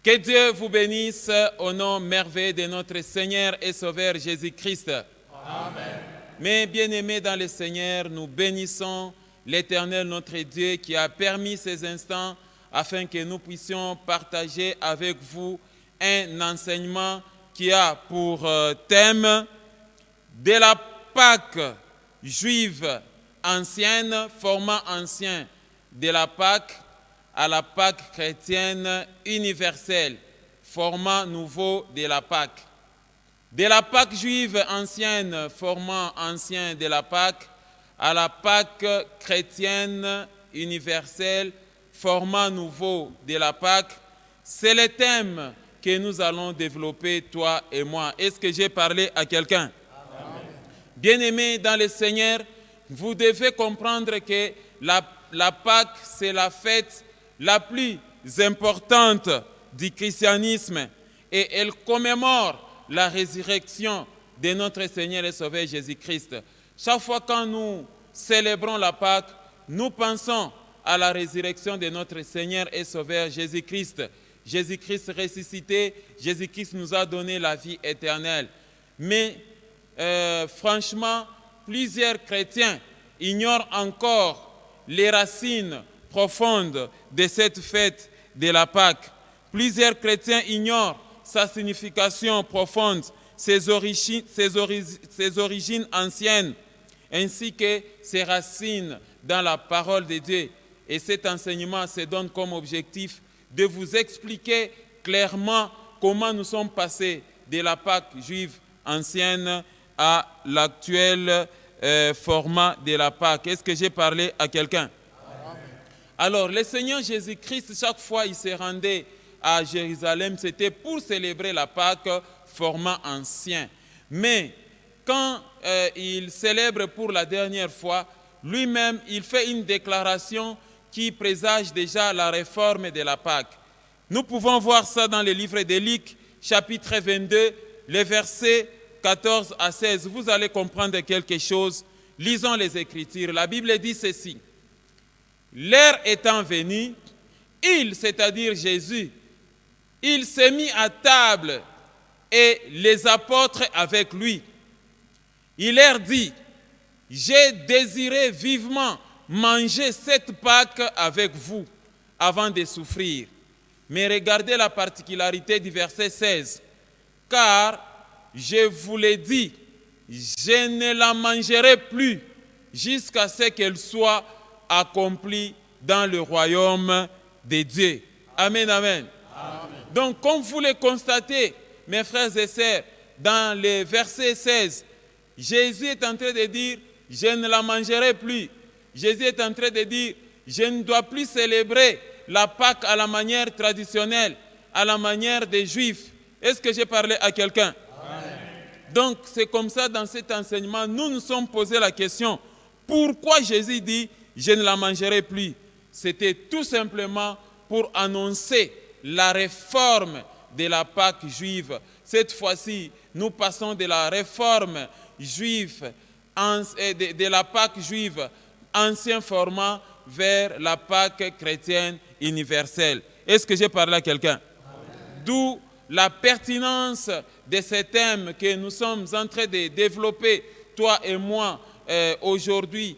Que Dieu vous bénisse au nom merveilleux de notre Seigneur et Sauveur Jésus-Christ. Amen. Mes bien-aimés dans le Seigneur, nous bénissons l'Éternel notre Dieu qui a permis ces instants afin que nous puissions partager avec vous un enseignement qui a pour thème de la Pâque juive ancienne, format ancien de la Pâque à la Pâque chrétienne universelle, format nouveau de la Pâque. De la Pâque juive ancienne, format ancien de la Pâque, à la Pâque chrétienne universelle, format nouveau de la Pâque, c'est le thème que nous allons développer, toi et moi. Est-ce que j'ai parlé à quelqu'un? Bien-aimés dans le Seigneur, vous devez comprendre que la Pâque, c'est la fête la plus importante du christianisme et elle commémore la résurrection de notre Seigneur et Sauveur Jésus-Christ. Chaque fois quand nous célébrons la Pâque, nous pensons à la résurrection de notre Seigneur et Sauveur Jésus-Christ. Jésus-Christ ressuscité, Jésus-Christ nous a donné la vie éternelle. Mais franchement, plusieurs chrétiens ignorent encore les racines profondes de cette fête de la Pâque. Plusieurs chrétiens ignorent sa signification profonde, ses origines anciennes, ainsi que ses racines dans la parole de Dieu. Et cet enseignement se donne comme objectif de vous expliquer clairement comment nous sommes passés de la Pâque juive ancienne à l'actuel format de la Pâque. Est-ce que j'ai parlé à quelqu'un? Alors, le Seigneur Jésus-Christ, chaque fois il se rendait à Jérusalem, c'était pour célébrer la Pâque format ancien. Mais quand il célèbre pour la dernière fois, lui-même, il fait une déclaration qui présage déjà la réforme de la Pâque. Nous pouvons voir ça dans le livre de Luc, chapitre 22, les versets 14 à 16. Vous allez comprendre quelque chose. Lisons les Écritures. La Bible dit ceci. L'heure étant venue, c'est-à-dire Jésus, il s'est mis à table et les apôtres avec lui. Il leur dit, j'ai désiré vivement manger cette Pâque avec vous avant de souffrir. Mais regardez la particularité du verset 16. Car je vous l'ai dit, je ne la mangerai plus jusqu'à ce qu'elle soit accomplie dans le royaume de Dieu. Amen, amen. Amen. Donc, comme vous le constatez, mes frères et sœurs, dans le verset 16, Jésus est en train de dire, je ne la mangerai plus. Jésus est en train de dire, je ne dois plus célébrer la Pâque à la manière traditionnelle, à la manière des Juifs. Est-ce que j'ai parlé à quelqu'un? Donc, c'est comme ça, dans cet enseignement, nous nous sommes posé la question, pourquoi Jésus dit, je ne la mangerai plus? C'était tout simplement pour annoncer la réforme de la Pâque juive. Cette fois-ci, nous passons de la réforme juive, de la Pâque juive, ancien format, vers la Pâque chrétienne universelle. Est-ce que j'ai parlé à quelqu'un? D'où la pertinence de ce thème que nous sommes en train de développer, toi et moi, aujourd'hui,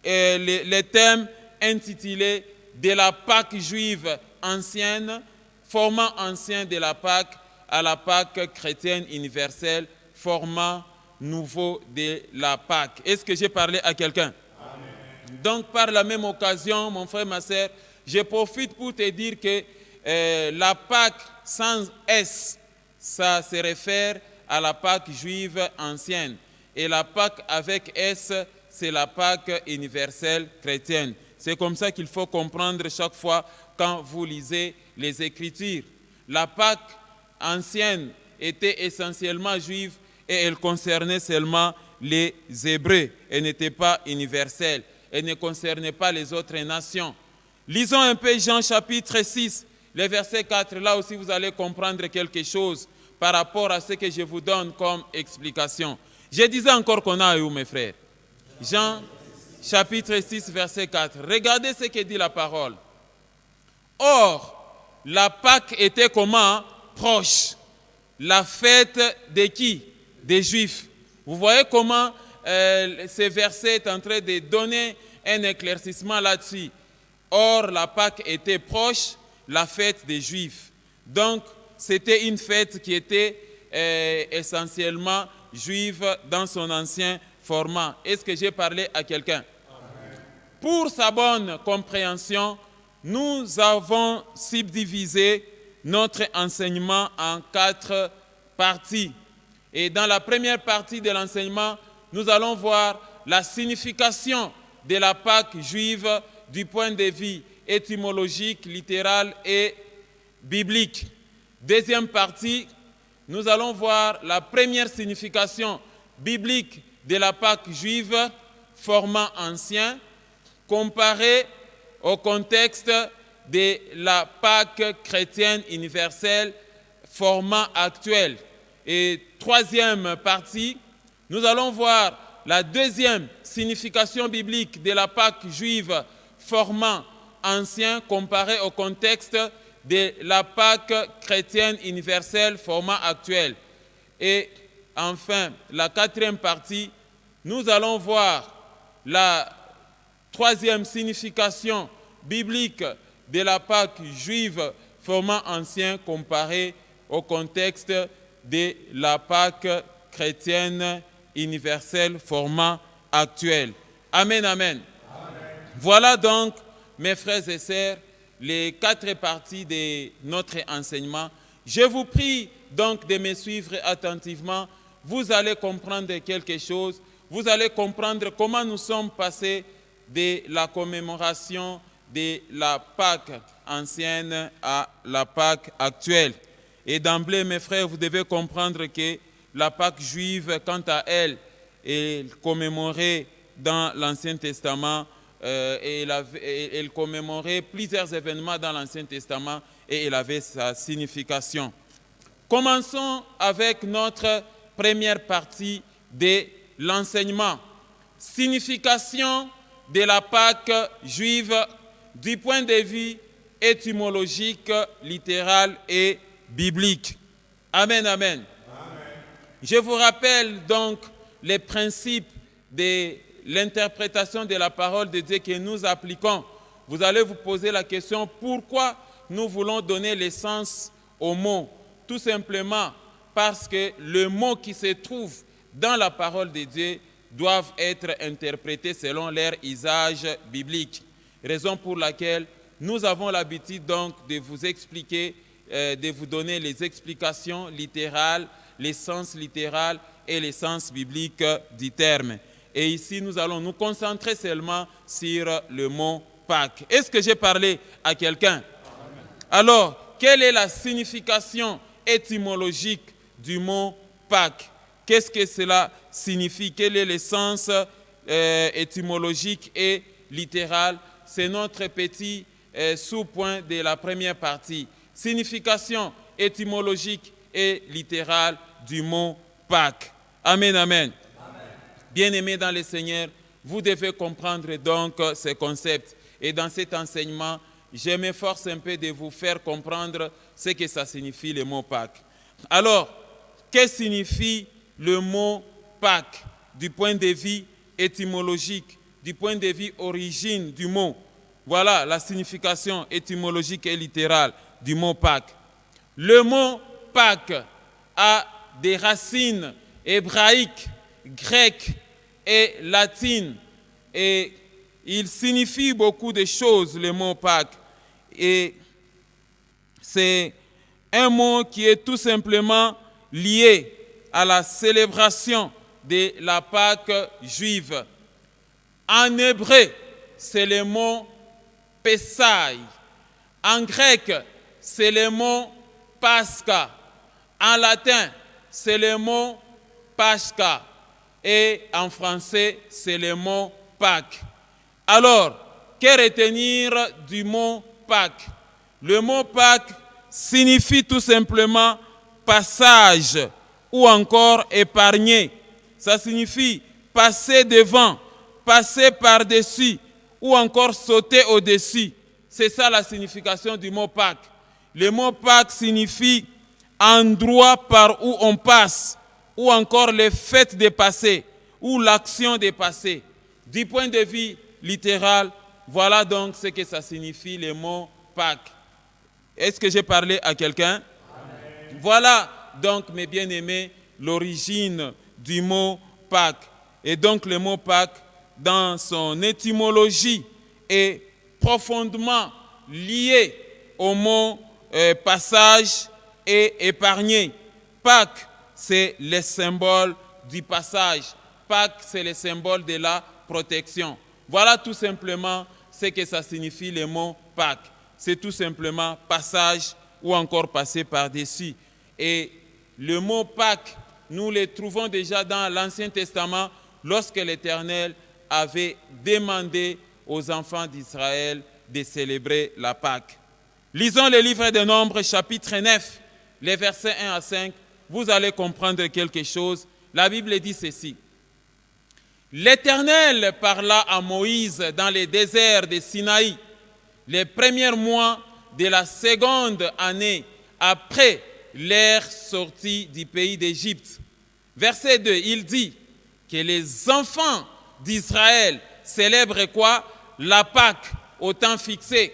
le thème intitulé « De la Pâque juive ancienne, format ancien de la Pâque à la Pâque chrétienne universelle, format nouveau de la Pâque ». Est-ce que j'ai parlé à quelqu'un? Donc, par la même occasion, mon frère, ma sœur, je profite pour te dire que la Pâque sans S, ça se réfère à la Pâque juive ancienne. Et la Pâque avec S, c'est la Pâque universelle chrétienne. C'est comme ça qu'il faut comprendre chaque fois quand vous lisez les Écritures. La Pâque ancienne était essentiellement juive et elle concernait seulement les Hébreux. Elle n'était pas universelle. Elle ne concernait pas les autres nations. Lisons un peu Jean chapitre 6, le verset 4. Là aussi, vous allez comprendre quelque chose par rapport à ce que je vous donne comme explication. Je disais encore qu'on a eu, mes frères. Jean chapitre 6, verset 4. Regardez ce que dit la parole. Or, la Pâque était comment? Proche. La fête de qui? Des Juifs. Vous voyez comment ce verset est en train de donner un éclaircissement là-dessus. Or, la Pâque était proche, la fête des Juifs. Donc, c'était une fête qui était essentiellement juive dans son ancien format. Est-ce que j'ai parlé à quelqu'un? Pour sa bonne compréhension, nous avons subdivisé notre enseignement en 4 parties. Et dans la première partie de l'enseignement, nous allons voir la signification de la Pâque juive du point de vue étymologique, littéral et biblique. Deuxième partie, nous allons voir la première signification biblique de la Pâque juive, format ancien, comparée au contexte de la Pâque chrétienne universelle, format actuel. Et troisième partie, nous allons voir la deuxième signification biblique de la Pâque juive, format ancien, comparé au contexte de la Pâque chrétienne universelle, format actuel. Et enfin, la quatrième partie, nous allons voir la troisième signification biblique de la Pâque juive, format ancien, comparé au contexte de la Pâque chrétienne universelle, format actuel. Amen, amen. Voilà donc, mes frères et sœurs, les 4 parties de notre enseignement. Je vous prie donc de me suivre attentivement. Vous allez comprendre quelque chose. Vous allez comprendre comment nous sommes passés de la commémoration de la Pâque ancienne à la Pâque actuelle. Et d'emblée, mes frères, vous devez comprendre que la Pâque juive, quant à elle, est commémorée dans l'Ancien Testament. Elle commémorait plusieurs événements dans l'Ancien Testament et elle avait sa signification. Commençons avec notre première partie de l'enseignement. Signification de la Pâque juive du point de vue étymologique, littéral et biblique. Amen, amen. Je vous rappelle donc les principes de l'interprétation de la parole de Dieu que nous appliquons. Vous allez vous poser la question, pourquoi nous voulons donner l'essence au mot? Tout simplement parce que le mot qui se trouve dans la parole de Dieu doivent être interprétés selon leur usage biblique. Raison pour laquelle nous avons l'habitude donc de vous expliquer, de vous donner les explications littérales, l'essence littérale et l'essence biblique du terme. Et ici, nous allons nous concentrer seulement sur le mot Pâques. Est-ce que j'ai parlé à quelqu'un? Alors, quelle est la signification étymologique du mot Pâques? Qu'est-ce que cela signifie? Quelle est l'essence étymologique et littérale? C'est notre petit sous-point de la première partie. Signification étymologique et littérale du mot Pâques. Amen, amen. Bien-aimés dans le Seigneur, vous devez comprendre donc ce concept. Et dans cet enseignement, je m'efforce un peu de vous faire comprendre ce que ça signifie le mot Pâques. Alors, que signifie le mot Pâques du point de vue étymologique, du point de vue origine du mot? Voilà la signification étymologique et littérale du mot Pâques. Le mot Pâques a des racines hébraïques, grecques et latines. Et il signifie beaucoup de choses, le mot Pâques. Et c'est un mot qui est tout simplement lié à la célébration de la Pâque juive. En hébreu, c'est le mot Pessah. En grec, c'est le mot Pascha. En latin, c'est le mot Pascha. Et en français, c'est le mot Pâques. Alors, que retenir du mot Pâques? Le mot Pâques signifie tout simplement passage ou encore épargner. Ça signifie passer devant, passer par-dessus ou encore sauter au-dessus. C'est ça la signification du mot Pâques. Le mot Pâques signifie endroit par où on passe, ou encore le fait de passer, ou l'action de passer. Du point de vue littéral, voilà donc ce que ça signifie le mot Pâques. Est-ce que j'ai parlé à quelqu'un? Voilà donc, mes bien-aimés, l'origine du mot Pâques. Et donc le mot Pâques, dans son étymologie, est profondément lié au mot passage et épargner. Pâques, c'est le symbole du passage. Pâques, c'est le symbole de la protection. Voilà tout simplement ce que ça signifie le mot Pâques. C'est tout simplement passage ou encore passer par-dessus. Et le mot Pâques, nous le trouvons déjà dans l'Ancien Testament lorsque l'Éternel avait demandé aux enfants d'Israël de célébrer la Pâque. Lisons le livre de Nombres, chapitre 9, les versets 1 à 5. Vous allez comprendre quelque chose. La Bible dit ceci. L'Éternel parla à Moïse dans le désert de Sinaï, les premiers mois de la seconde année après leur sortie du pays d'Égypte. Verset 2, il dit que les enfants d'Israël célèbrent quoi? La Pâque au temps fixé.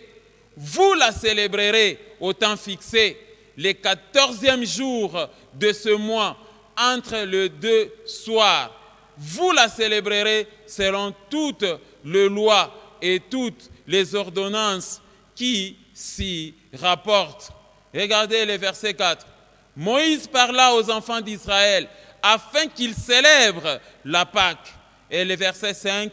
Vous la célébrerez au temps fixé, le 14e jour de ce mois, entre les deux soirs. Vous la célébrerez selon toutes les lois et toutes les ordonnances qui s'y rapportent. Regardez le verset 4. Moïse parla aux enfants d'Israël afin qu'ils célèbrent la Pâque. Et le verset 5.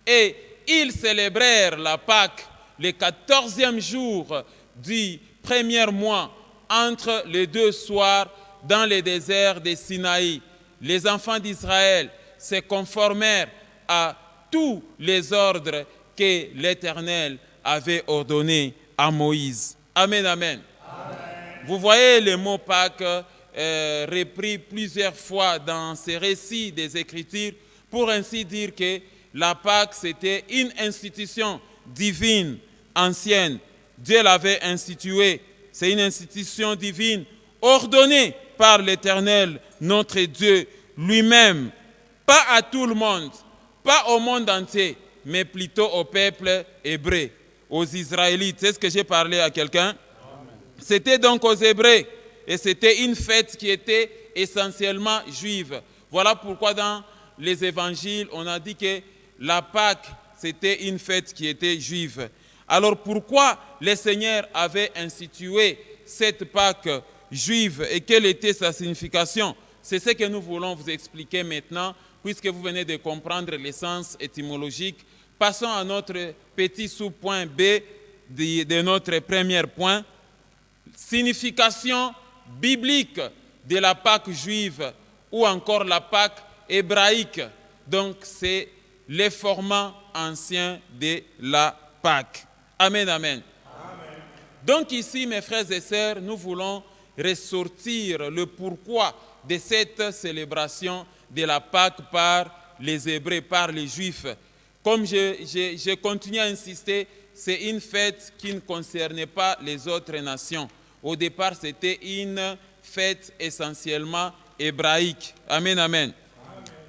Et ils célébrèrent la Pâque le 14e jour du premier mois entre les deux soirs dans le désert de Sinaï. Les enfants d'Israël se conformèrent à tous les ordres que l'Éternel avait ordonnés à Moïse. Amen, amen. Amen. Vous voyez le mot Pâques repris plusieurs fois dans ces récits des Écritures pour ainsi dire que la Pâque c'était une institution divine ancienne. Dieu l'avait instituée. C'est une institution divine ordonnée par l'Éternel, notre Dieu lui-même. Pas à tout le monde, pas au monde entier, mais plutôt au peuple hébreu, aux Israélites. C'est ce que j'ai parlé à quelqu'un? C'était donc aux Hébreux et c'était une fête qui était essentiellement juive. Voilà pourquoi dans les évangiles, on a dit que la Pâque, c'était une fête qui était juive. Alors pourquoi le Seigneur avait institué cette Pâque juive et quelle était sa signification? C'est ce que nous voulons vous expliquer maintenant, puisque vous venez de comprendre l'essence étymologique. Passons à notre petit sous-point B de notre premier point. Signification biblique de la Pâque juive ou encore la Pâque hébraïque. Donc c'est le format ancien de la Pâque. Amen, amen. Amen. Donc ici, mes frères et sœurs, nous voulons ressortir le pourquoi de cette célébration de la Pâque par les Hébreux, par les Juifs. Comme je continue à insister, c'est une fête qui ne concernait pas les autres nations. Au départ, c'était une fête essentiellement hébraïque. Amen, amen.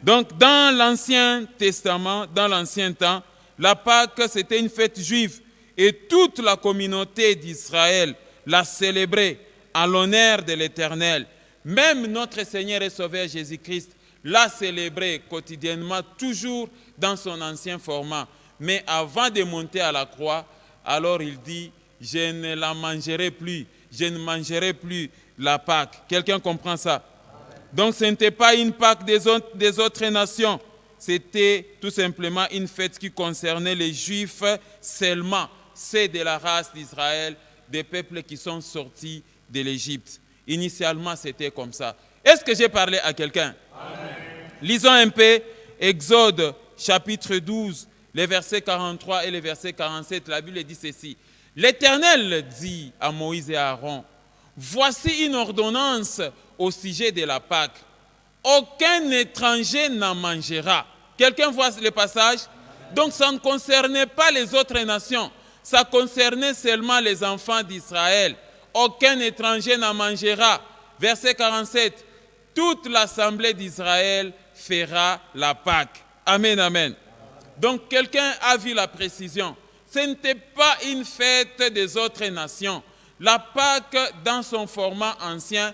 Donc, dans l'Ancien Testament, dans l'Ancien temps, la Pâque, c'était une fête juive. Et toute la communauté d'Israël l'a célébrée en l'honneur de l'Éternel. Même notre Seigneur et Sauveur Jésus-Christ l'a célébrée quotidiennement, toujours dans son ancien format. Mais avant de monter à la croix, alors il dit, je ne la mangerai plus, je ne mangerai plus la Pâque. Quelqu'un comprend ça? Donc ce n'était pas une Pâque des autres nations, c'était tout simplement une fête qui concernait les Juifs seulement. C'est de la race d'Israël, des peuples qui sont sortis de l'Égypte. Initialement, c'était comme ça. Est-ce que j'ai parlé à quelqu'un? Lisons un peu Exode chapitre 12, les versets 43 et les versets 47. La Bible dit ceci. L'Éternel dit à Moïse et à Aaron, voici une ordonnance au sujet de la Pâque. Aucun étranger n'en mangera. Quelqu'un voit le passage? Donc ça ne concernait pas les autres nations. Ça concernait seulement les enfants d'Israël. aucun étranger n'en mangera. Verset 47, toute l'assemblée d'Israël fera la Pâque. Amen, amen. Donc quelqu'un a vu la précision. Ce n'était pas une fête des autres nations. La Pâque, dans son format ancien,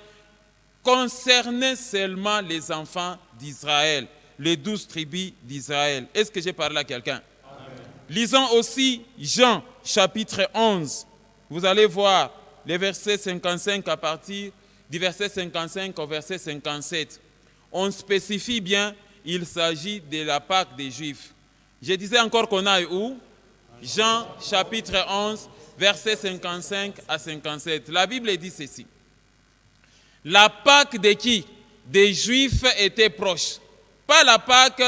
concernait seulement les enfants d'Israël, les 12 tribus d'Israël. Est-ce que j'ai parlé à quelqu'un? Lisons aussi Jean, chapitre 11. Vous allez voir les versets 55 à partir du verset 55 au verset 57. On spécifie bien, il s'agit de la Pâque des Juifs. Je disais encore qu'on aille où? Jean, chapitre 11, versets 55 à 57. La Bible dit ceci. La Pâque de qui? Des Juifs était proche. Pas la Pâque,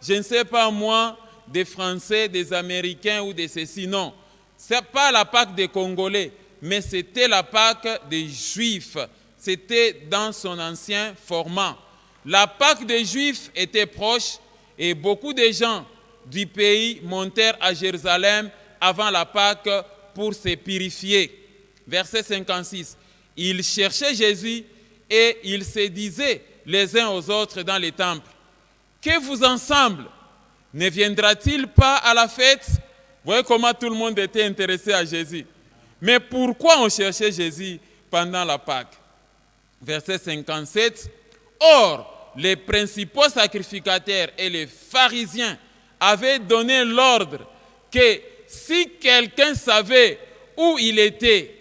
je ne sais pas moi, des Français, des Américains ou de ceci, non. Ce n'est pas la Pâque des Congolais, mais c'était la Pâque des Juifs. C'était dans son ancien format. La Pâque des Juifs était proche et beaucoup de gens du pays montèrent à Jérusalem avant la Pâque pour se purifier. Verset 56. Ils cherchaient Jésus et ils se disaient les uns aux autres dans les temples, que vous ensemble, ne viendra-t-il pas à la fête? Vous voyez comment tout le monde était intéressé à Jésus. Mais pourquoi on cherchait Jésus pendant la Pâque? Verset 57. Or, les principaux sacrificateurs et les pharisiens avaient donné l'ordre que si quelqu'un savait où il était,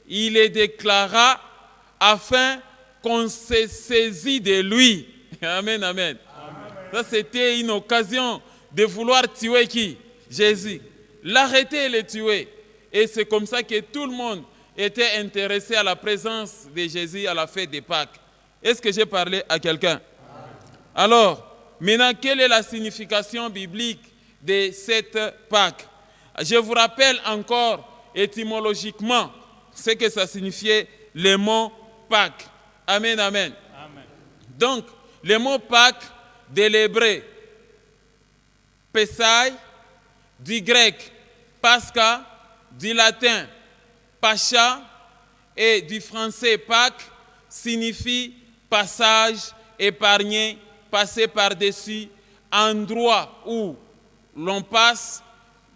il le déclara afin qu'on se saisit de lui. Amen, amen. Ça, c'était une occasion de vouloir tuer qui? Jésus. L'arrêter et le tuer. Et c'est comme ça que tout le monde était intéressé à la présence de Jésus à la fête des Pâques. Est-ce que j'ai parlé à quelqu'un? Alors, maintenant, quelle est la signification biblique de cette Pâque? Je vous rappelle encore étymologiquement ce que ça signifiait le mot Pâques. Amen, amen. Amen. Donc, le mot Pâques de l'hébreu, Pessai, du grec, Pascha, du latin, Pacha, et du français Pâques, signifie passage, épargné, passer par-dessus, endroit où l'on passe,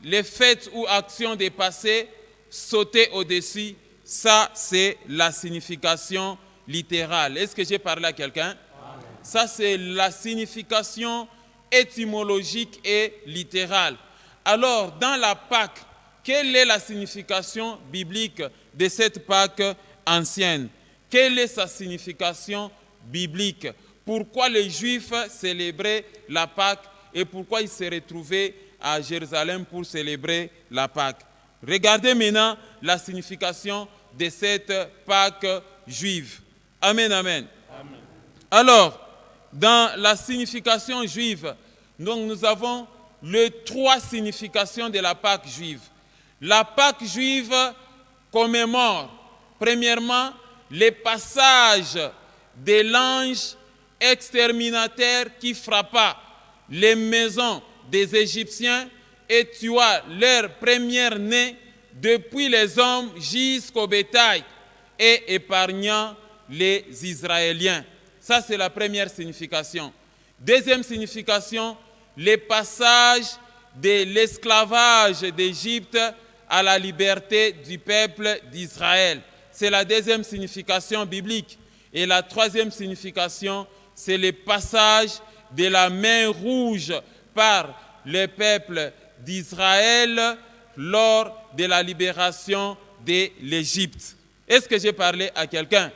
les fêtes ou actions dépassées, sauter au-dessus. Ça, c'est la signification littérale. Est-ce que j'ai parlé à quelqu'un? Ça, c'est la signification étymologique et littérale. Alors, dans la Pâque, quelle est la signification biblique de cette Pâque ancienne? Quelle est sa signification biblique? Pourquoi les Juifs célébraient la Pâque et pourquoi ils se retrouvaient à Jérusalem pour célébrer la Pâque? Regardez maintenant la signification de cette Pâque juive. Amen, amen. Amen. Alors, dans la signification juive, donc nous avons les 3 significations de la Pâque juive. La Pâque juive commémore, premièrement, les passages de l'ange exterminateur qui frappa les maisons des Égyptiens et tua leurs premiers-nés depuis les hommes jusqu'au bétail et épargnant les Israéliens. Ça, c'est la première signification. Deuxième signification, les passages de l'esclavage d'Égypte à la liberté du peuple d'Israël. C'est la deuxième signification biblique. Et la troisième signification, c'est le passage de la mer Rouge par le peuple d'Israël lors de la libération de l'Égypte. Est-ce que j'ai parlé à quelqu'un?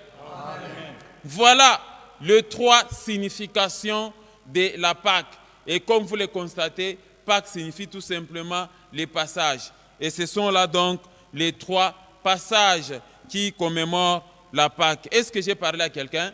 Voilà les 3 significations de la Pâque. Et comme vous le constatez, Pâque signifie tout simplement les passages. Et ce sont là donc les 3 passages qui commémorent la Pâque. Est-ce que j'ai parlé à quelqu'un?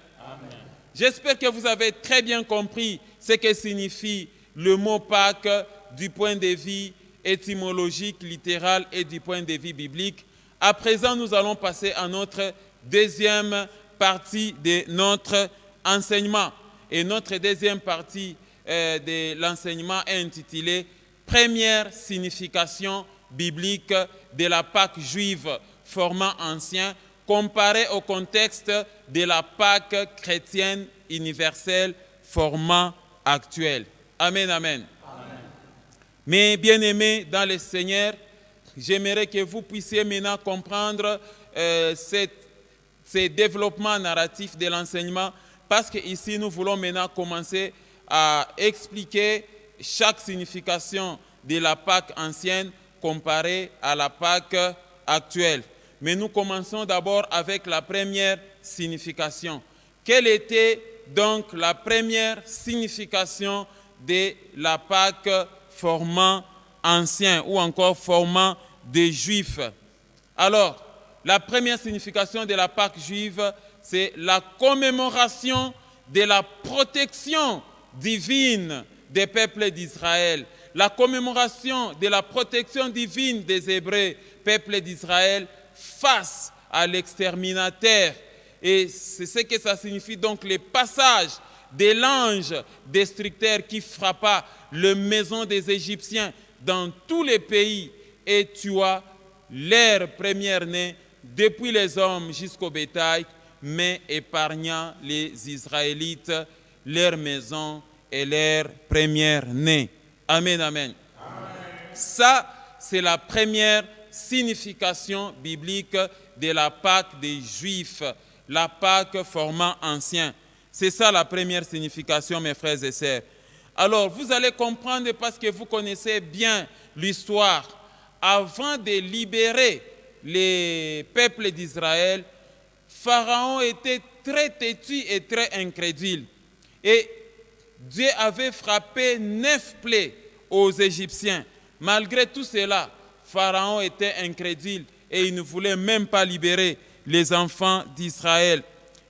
J'espère que vous avez très bien compris ce que signifie le mot Pâque du point de vue étymologique, littéral et du point de vue biblique. À présent, nous allons passer à notre deuxième partie de notre enseignement. Et notre deuxième partie de l'enseignement est intitulée « Première signification biblique de la Pâque juive, format ancien, comparé au contexte de la Pâque chrétienne universelle formant actuelle. Amen, amen. Mais bien-aimés dans le Seigneur, j'aimerais que vous puissiez maintenant comprendre ces développements narratifs de l'enseignement, parce qu'ici nous voulons maintenant commencer à expliquer chaque signification de la Pâque ancienne comparée à la Pâque actuelle. Mais nous commençons d'abord avec la première signification. Quelle était donc la première signification de la Pâque formant ancien ou encore formant des Juifs? Alors, la première signification de la Pâque juive, c'est la commémoration de la protection divine des peuples d'Israël. La commémoration de la protection divine des Hébreux, peuple d'Israël, face à l'exterminateur. Et c'est ce que ça signifie donc le passage de l'ange destructeur qui frappa les maisons des Égyptiens dans tous les pays et tua leurs premiers-nés, depuis les hommes jusqu'au bétail, mais épargnant les Israélites, leurs maisons et leurs premiers-nés. Amen, amen. Ça, c'est la première signification biblique de la Pâque des Juifs, la Pâque formant ancien. C'est ça la première signification, mes frères et sœurs. Alors, vous allez comprendre parce que vous connaissez bien l'histoire. Avant de libérer les peuples d'Israël, Pharaon était très têtu et très incrédule. Et Dieu avait frappé 9 plaies aux Égyptiens. Malgré tout cela, Pharaon était incrédule et il ne voulait même pas libérer les enfants d'Israël.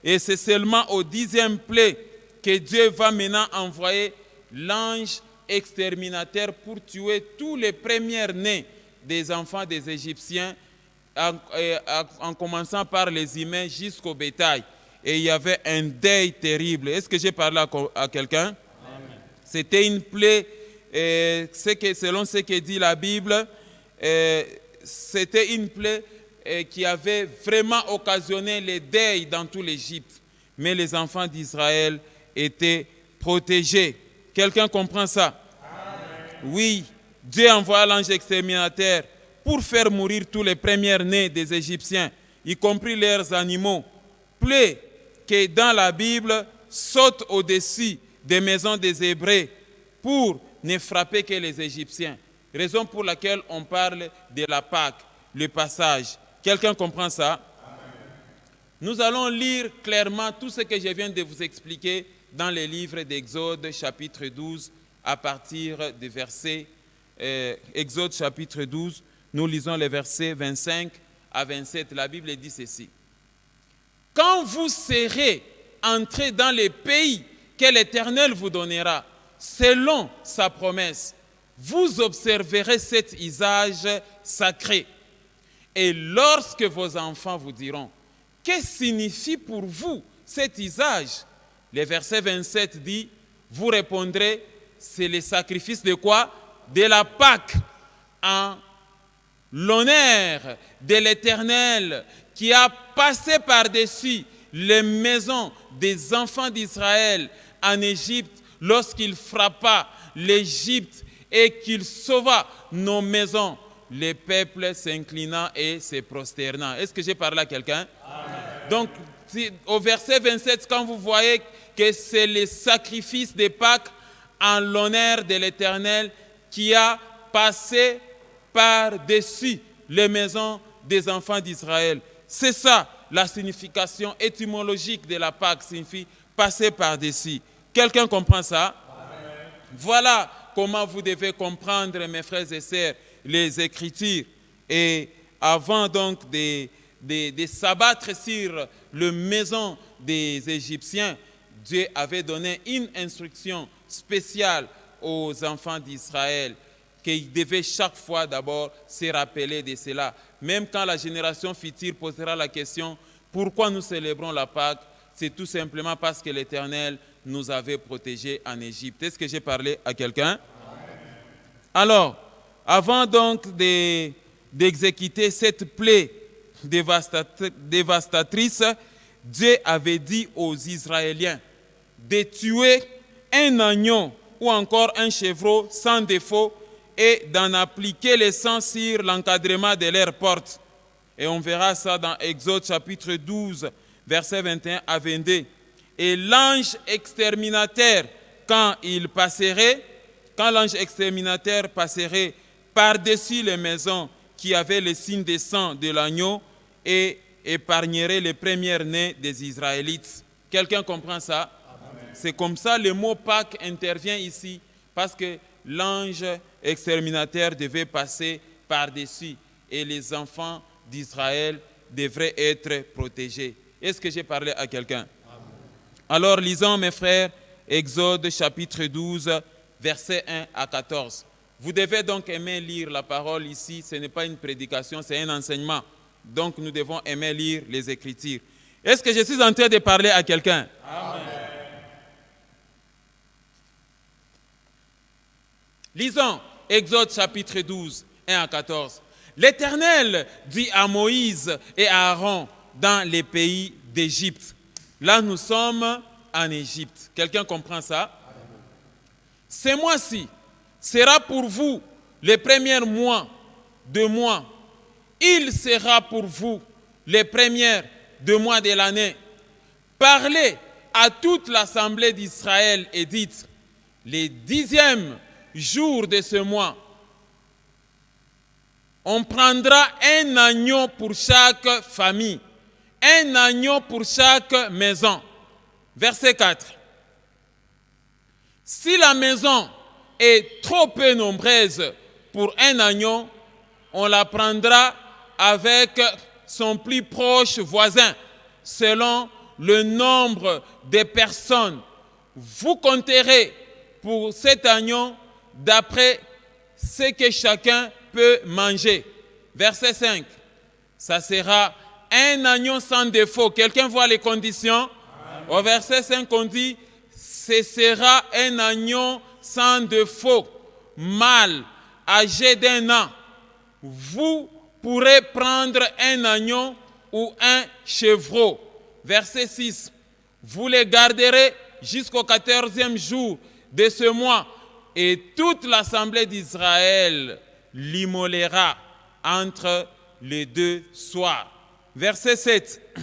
Et c'est seulement au 10e plaie que Dieu va maintenant envoyer l'ange exterminateur pour tuer tous les premiers-nés des enfants des Égyptiens, en commençant par les humains jusqu'au bétail. Et il y avait un deuil terrible. Est-ce que j'ai parlé à quelqu'un? C'était une plaie, selon ce que dit la Bible, c'était une plaie qui avait vraiment occasionné le deuil dans tout l'Égypte. Mais les enfants d'Israël étaient protégés. Quelqu'un comprend ça? Amen. Oui, Dieu envoie l'ange exterminateur pour faire mourir tous les premiers-nés des Égyptiens, y compris leurs animaux. Plaie que dans la Bible saute au-dessus des maisons des Hébreux pour ne frapper que les Égyptiens. Raison pour laquelle on parle de la Pâque, le passage. Quelqu'un comprend ça? Amen. Nous allons lire clairement tout ce que je viens de vous expliquer dans les livres d'Exode chapitre 12 à partir du verset Exode chapitre 12, nous lisons les versets 25 à 27. La Bible dit ceci. Quand vous serez entrés dans les pays que l'Éternel vous donnera, selon sa promesse, vous observerez cet usage sacré. Et lorsque vos enfants vous diront, que signifie pour vous cet usage? Le verset 27 dit, vous répondrez, c'est le sacrifice de quoi? De la Pâque, en l'honneur de l'Éternel qui a passé par-dessus les maisons des enfants d'Israël en Égypte lorsqu'il frappa l'Égypte et qu'il sauva nos maisons. Les peuples s'inclinant et se prosternant. Est-ce que j'ai parlé à quelqu'un? Amen. Donc, au verset 27, quand vous voyez que c'est le sacrifice de Pâques en l'honneur de l'Éternel qui a passé par-dessus les maisons des enfants d'Israël. C'est ça la signification étymologique de la Pâque, signifie passer par-dessus. Quelqu'un comprend ça? Amen. Voilà comment vous devez comprendre, mes frères et sœurs, les Écritures. Et avant donc de s'abattre sur la maison des Égyptiens, Dieu avait donné une instruction spéciale aux enfants d'Israël, qu'ils devaient chaque fois d'abord se rappeler de cela. Même quand la génération future posera la question, pourquoi nous célébrons la Pâque? C'est tout simplement parce que l'Éternel nous avait protégés en Égypte. Est-ce que j'ai parlé à quelqu'un? Alors, avant donc d'exécuter cette plaie dévastatrice, Dieu avait dit aux Israéliens de tuer un agneau ou encore un chevreau sans défaut et d'en appliquer le sang sur l'encadrement de leurs portes. Et on verra ça dans Exode chapitre 12, versets 21 à 22. Et l'ange exterminateur, quand l'ange exterminateur passerait par-dessus les maisons qui avaient le signe de sang de l'agneau et épargnerait les premiers-nés des Israélites. Quelqu'un comprend ça? C'est comme ça le mot Pâques intervient ici, parce que l'ange exterminateur devait passer par-dessus et les enfants d'Israël devraient être protégés. Est-ce que j'ai parlé à quelqu'un? Alors lisons, mes frères, Exode chapitre 12, versets 1 à 14. Vous devez donc aimer lire la parole ici. Ce n'est pas une prédication, c'est un enseignement. Donc nous devons aimer lire les Écritures. Est-ce que je suis en train de parler à quelqu'un? Amen. Lisons Exode chapitre 12, 1 à 14. L'Éternel dit à Moïse et à Aaron dans les pays d'Égypte. Là, nous sommes en Égypte. Quelqu'un comprend ça? Ce mois-ci sera pour vous les premiers mois de mois. Il sera pour vous les premiers deux mois de l'année. Parlez à toute l'assemblée d'Israël et dites, les 10e jour de ce mois, on prendra un agneau pour chaque famille, un agneau pour chaque maison. Verset 4. Si la maison est trop peu nombreuse pour un agneau, on la prendra avec son plus proche voisin, selon le nombre de personnes. Vous compterez pour cet agneau d'après ce que chacun peut manger. Verset 5. Ça sera un agneau sans défaut. Quelqu'un voit les conditions? Amen. Au verset 5, on dit, ce sera un agneau sans défaut, mâle, âgé d'1 an. Vous pourrez prendre un agneau ou un chevreau. Verset 6. Vous les garderez jusqu'au 14e jour de ce mois, et toute l'assemblée d'Israël l'immolera entre les deux soirs. Verset 7.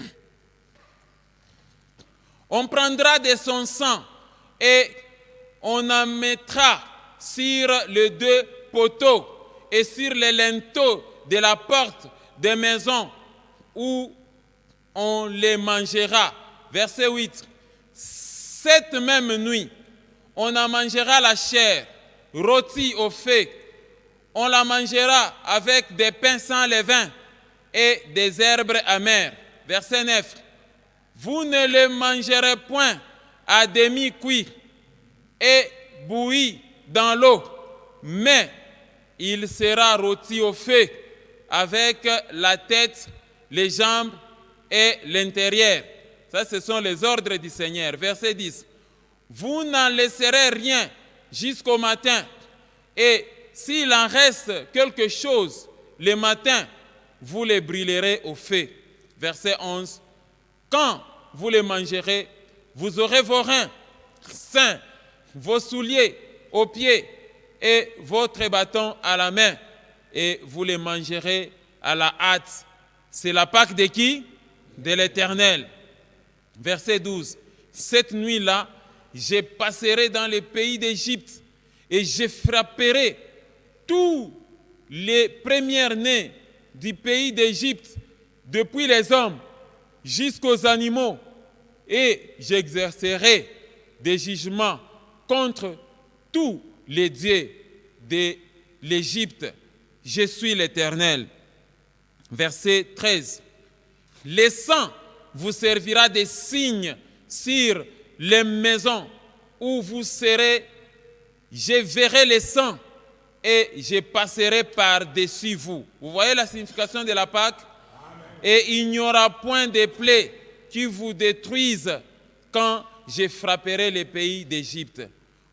On prendra de son sang et on en mettra sur les deux poteaux et sur les linteaux de la porte des maisons où on les mangera. Verset 8. Cette même nuit, on en mangera la chair, rôtie au feu. On la mangera avec des pains sans levain et des herbes amères. Verset 9. Vous ne le mangerez point à demi-cuit et bouilli dans l'eau, mais il sera rôti au feu avec la tête, les jambes et l'intérieur. Ça, ce sont les ordres du Seigneur. Verset 10. Vous n'en laisserez rien jusqu'au matin, et s'il en reste quelque chose le matin, vous les brûlerez au feu. Verset 11. Quand vous les mangerez, vous aurez vos reins sains, vos souliers aux pieds et votre bâton à la main, et vous les mangerez à la hâte. C'est la Pâque de qui? De l'Éternel. Verset 12. Cette nuit-là, je passerai dans les pays d'Égypte et je frapperai tous les premiers-nés du pays d'Égypte, depuis les hommes jusqu'aux animaux, et j'exercerai des jugements contre tous les dieux de l'Égypte. Je suis l'Éternel. Verset 13. Le sang vous servira de signe sur les maisons où vous serez. Je verrai le sang et je passerai par-dessus vous. Vous voyez la signification de la Pâque? Amen. Et il n'y aura point de plaies qui vous détruisent quand je frapperai les pays d'Égypte.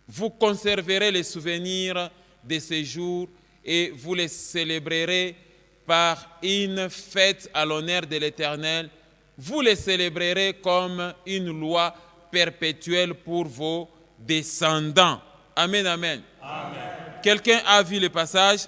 Vous conserverez les souvenirs de ces jours et vous les célébrerez par une fête à l'honneur de l'Éternel. Vous les célébrerez comme une loi perpétuelle pour vos descendants. Amen, amen. Amen. Quelqu'un a vu le passage?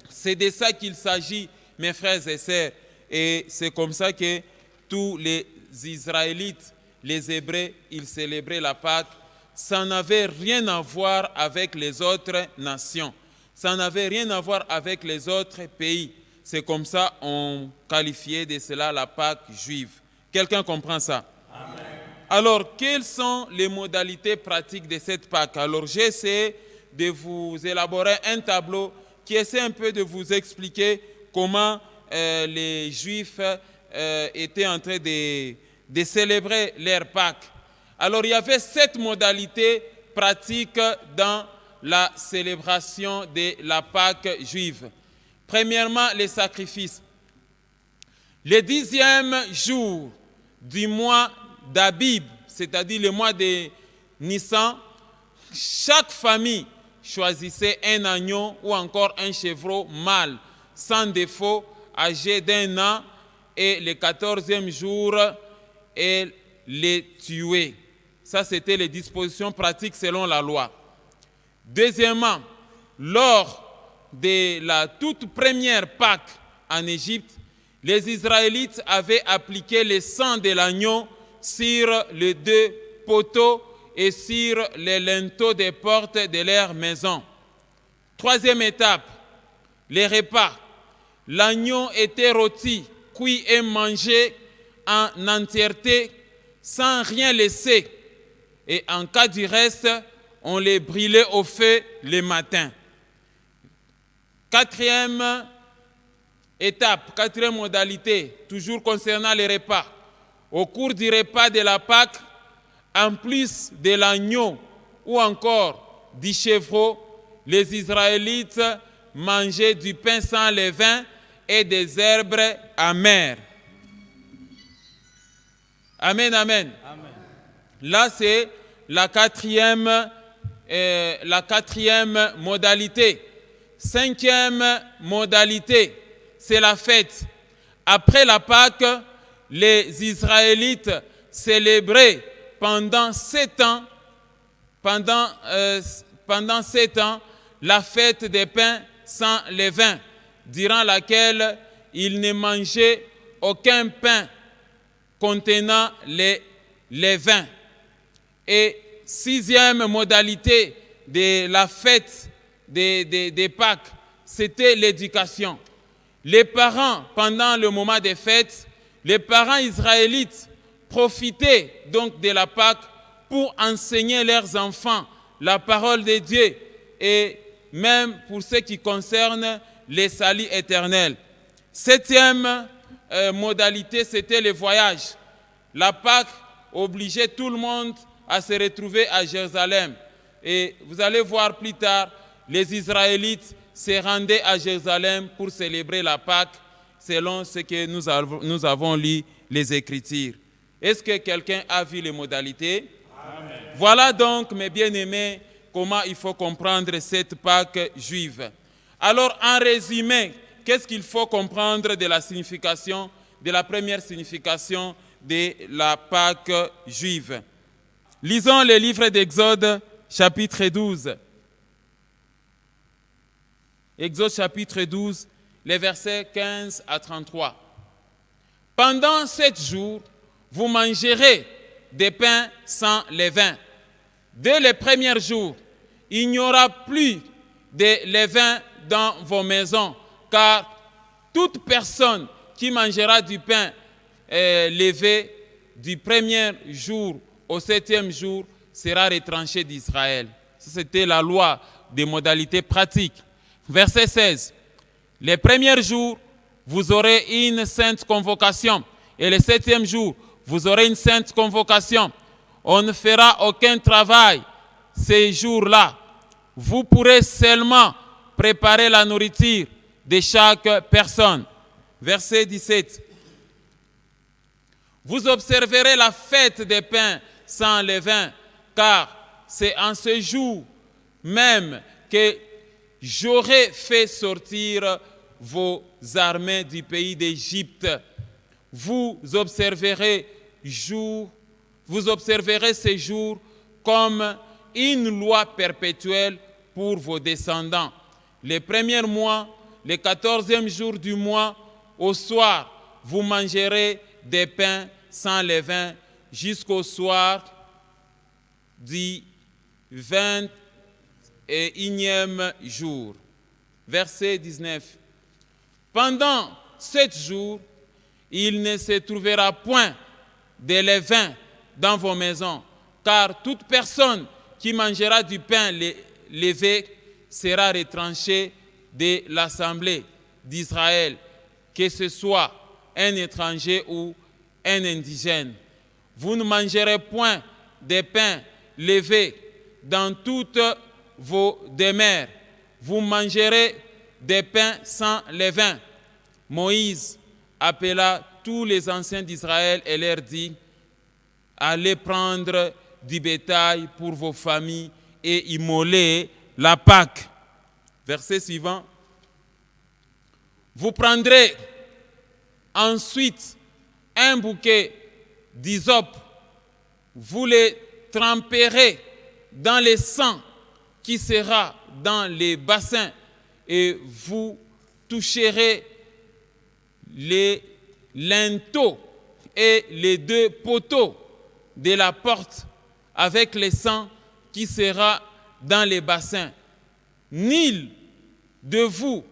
C'est de ça qu'il s'agit, mes frères et sœurs. Et c'est comme ça que tous les Israélites, les Hébreux, ils célébraient la Pâque. Ça n'avait rien à voir avec les autres nations. Ça n'avait rien à voir avec les autres pays. C'est comme ça qu'on qualifiait de cela la Pâque juive. Quelqu'un comprend ça? Amen. Alors, quelles sont les modalités pratiques de cette Pâque? Alors, j'essaie de vous élaborer un tableau qui essaie un peu de vous expliquer comment les Juifs étaient en train de célébrer leur Pâque. Alors, il y avait 7 modalités pratiques dans la célébration de la Pâque juive. Premièrement, les sacrifices. Le 10e jour du mois d'Abib, c'est-à-dire le mois de Nissan, chaque famille choisissait un agneau ou encore un chevreau mâle, sans défaut, âgé d'1 an, et le 14e jour, elle les tuait. Ça, c'était les dispositions pratiques selon la loi. Deuxièmement, lors de la toute première Pâque en Égypte, les Israélites avaient appliqué le sang de l'agneau sur les 2 poteaux et sur les linteaux des portes de leur maison. Troisième étape, les repas. L'agneau était rôti, cuit et mangé en entièreté sans rien laisser. Et en cas du reste, on les brûlait au feu le matin. Quatrième étape, quatrième modalité, toujours concernant les repas. Au cours du repas de la Pâque, en plus de l'agneau ou encore du chevreau, les Israélites mangeaient du pain sans levain et des herbes amères. Amen, amen. Amen. Là, c'est la quatrième modalité. 5e modalité, c'est la fête. Après la Pâque, les Israélites célébraient pendant 7 ans, la fête des pains sans levain, durant laquelle ils ne mangeaient aucun pain contenant les levains. Et 6e modalité de la fête des Pâques, c'était l'éducation. Les parents, pendant le moment des fêtes, les parents israélites profitaient donc de la Pâque pour enseigner leurs enfants la parole de Dieu et même pour ce qui concerne les saluts éternels. 7e modalité, c'était le voyage. La Pâque obligeait tout le monde à se retrouver à Jérusalem. Et vous allez voir plus tard, les Israélites se rendaient à Jérusalem pour célébrer la Pâque selon ce que nous avons lu les Écritures. Est-ce que quelqu'un a vu les modalités? Amen. Voilà donc, mes bien-aimés, comment il faut comprendre cette Pâque juive. Alors, en résumé, qu'est-ce qu'il faut comprendre de la signification, de la première signification de la Pâque juive? Lisons le livre d'Exode, chapitre 12. Exode chapitre 12, les versets 15 à 33. Pendant 7 jours, vous mangerez des pains sans levain. Dès le premier jour, il n'y aura plus de levain dans vos maisons, car toute personne qui mangera du pain levé du premier jour au 7e jour sera retranché d'Israël. C'était la loi des modalités pratiques. Verset 16. Les premiers jours, vous aurez une sainte convocation. Et le 7e jour, vous aurez une sainte convocation. On ne fera aucun travail ces jours-là. Vous pourrez seulement préparer la nourriture de chaque personne. Verset 17. Vous observerez la fête des pains sans levain, car c'est en ce jour même que j'aurai fait sortir vos armées du pays d'Égypte. Vous observerez ces jours comme une loi perpétuelle pour vos descendants. Les premiers mois, le 14e jour du mois, au soir, vous mangerez des pains sans levain jusqu'au soir du 21e jour. Verset 19. Pendant 7 jours, il ne se trouvera point de levain dans vos maisons, car toute personne qui mangera du pain levé sera retranchée de l'assemblée d'Israël, que ce soit un étranger ou un indigène. Vous ne mangerez point de pain levé dans toutes vos demeures. Vous mangerez des pains sans levain. Moïse appela tous les anciens d'Israël et leur dit: allez prendre du bétail pour vos familles et immoler la Pâque. Verset suivant. Vous prendrez ensuite un bouquet d'hysope, vous les tremperez dans le sang qui sera dans les bassins et vous toucherez les linteaux et les 2 poteaux de la porte avec le sang qui sera dans les bassins. Nul de vous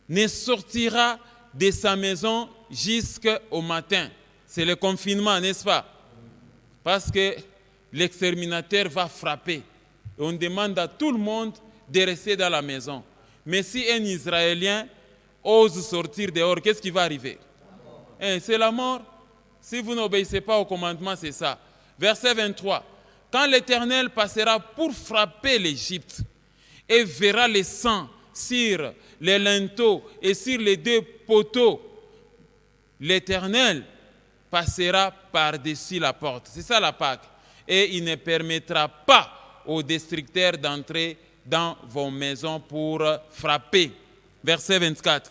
ne sortira de sa maison jusqu'au matin. C'est le confinement, n'est-ce pas? Parce que l'exterminateur va frapper. Et on demande à tout le monde de rester dans la maison. Mais si un Israélien ose sortir dehors, qu'est-ce qui va arriver? C'est la mort. Si vous n'obéissez pas au commandement, c'est ça. Verset 23. Quand l'Éternel passera pour frapper l'Égypte et verra le sang sur les linteaux et sur les 2 poteaux, l'Éternel passera par-dessus la porte. C'est ça la Pâque. Et il ne permettra pas aux destructeurs d'entrer dans vos maisons pour frapper. Verset 24.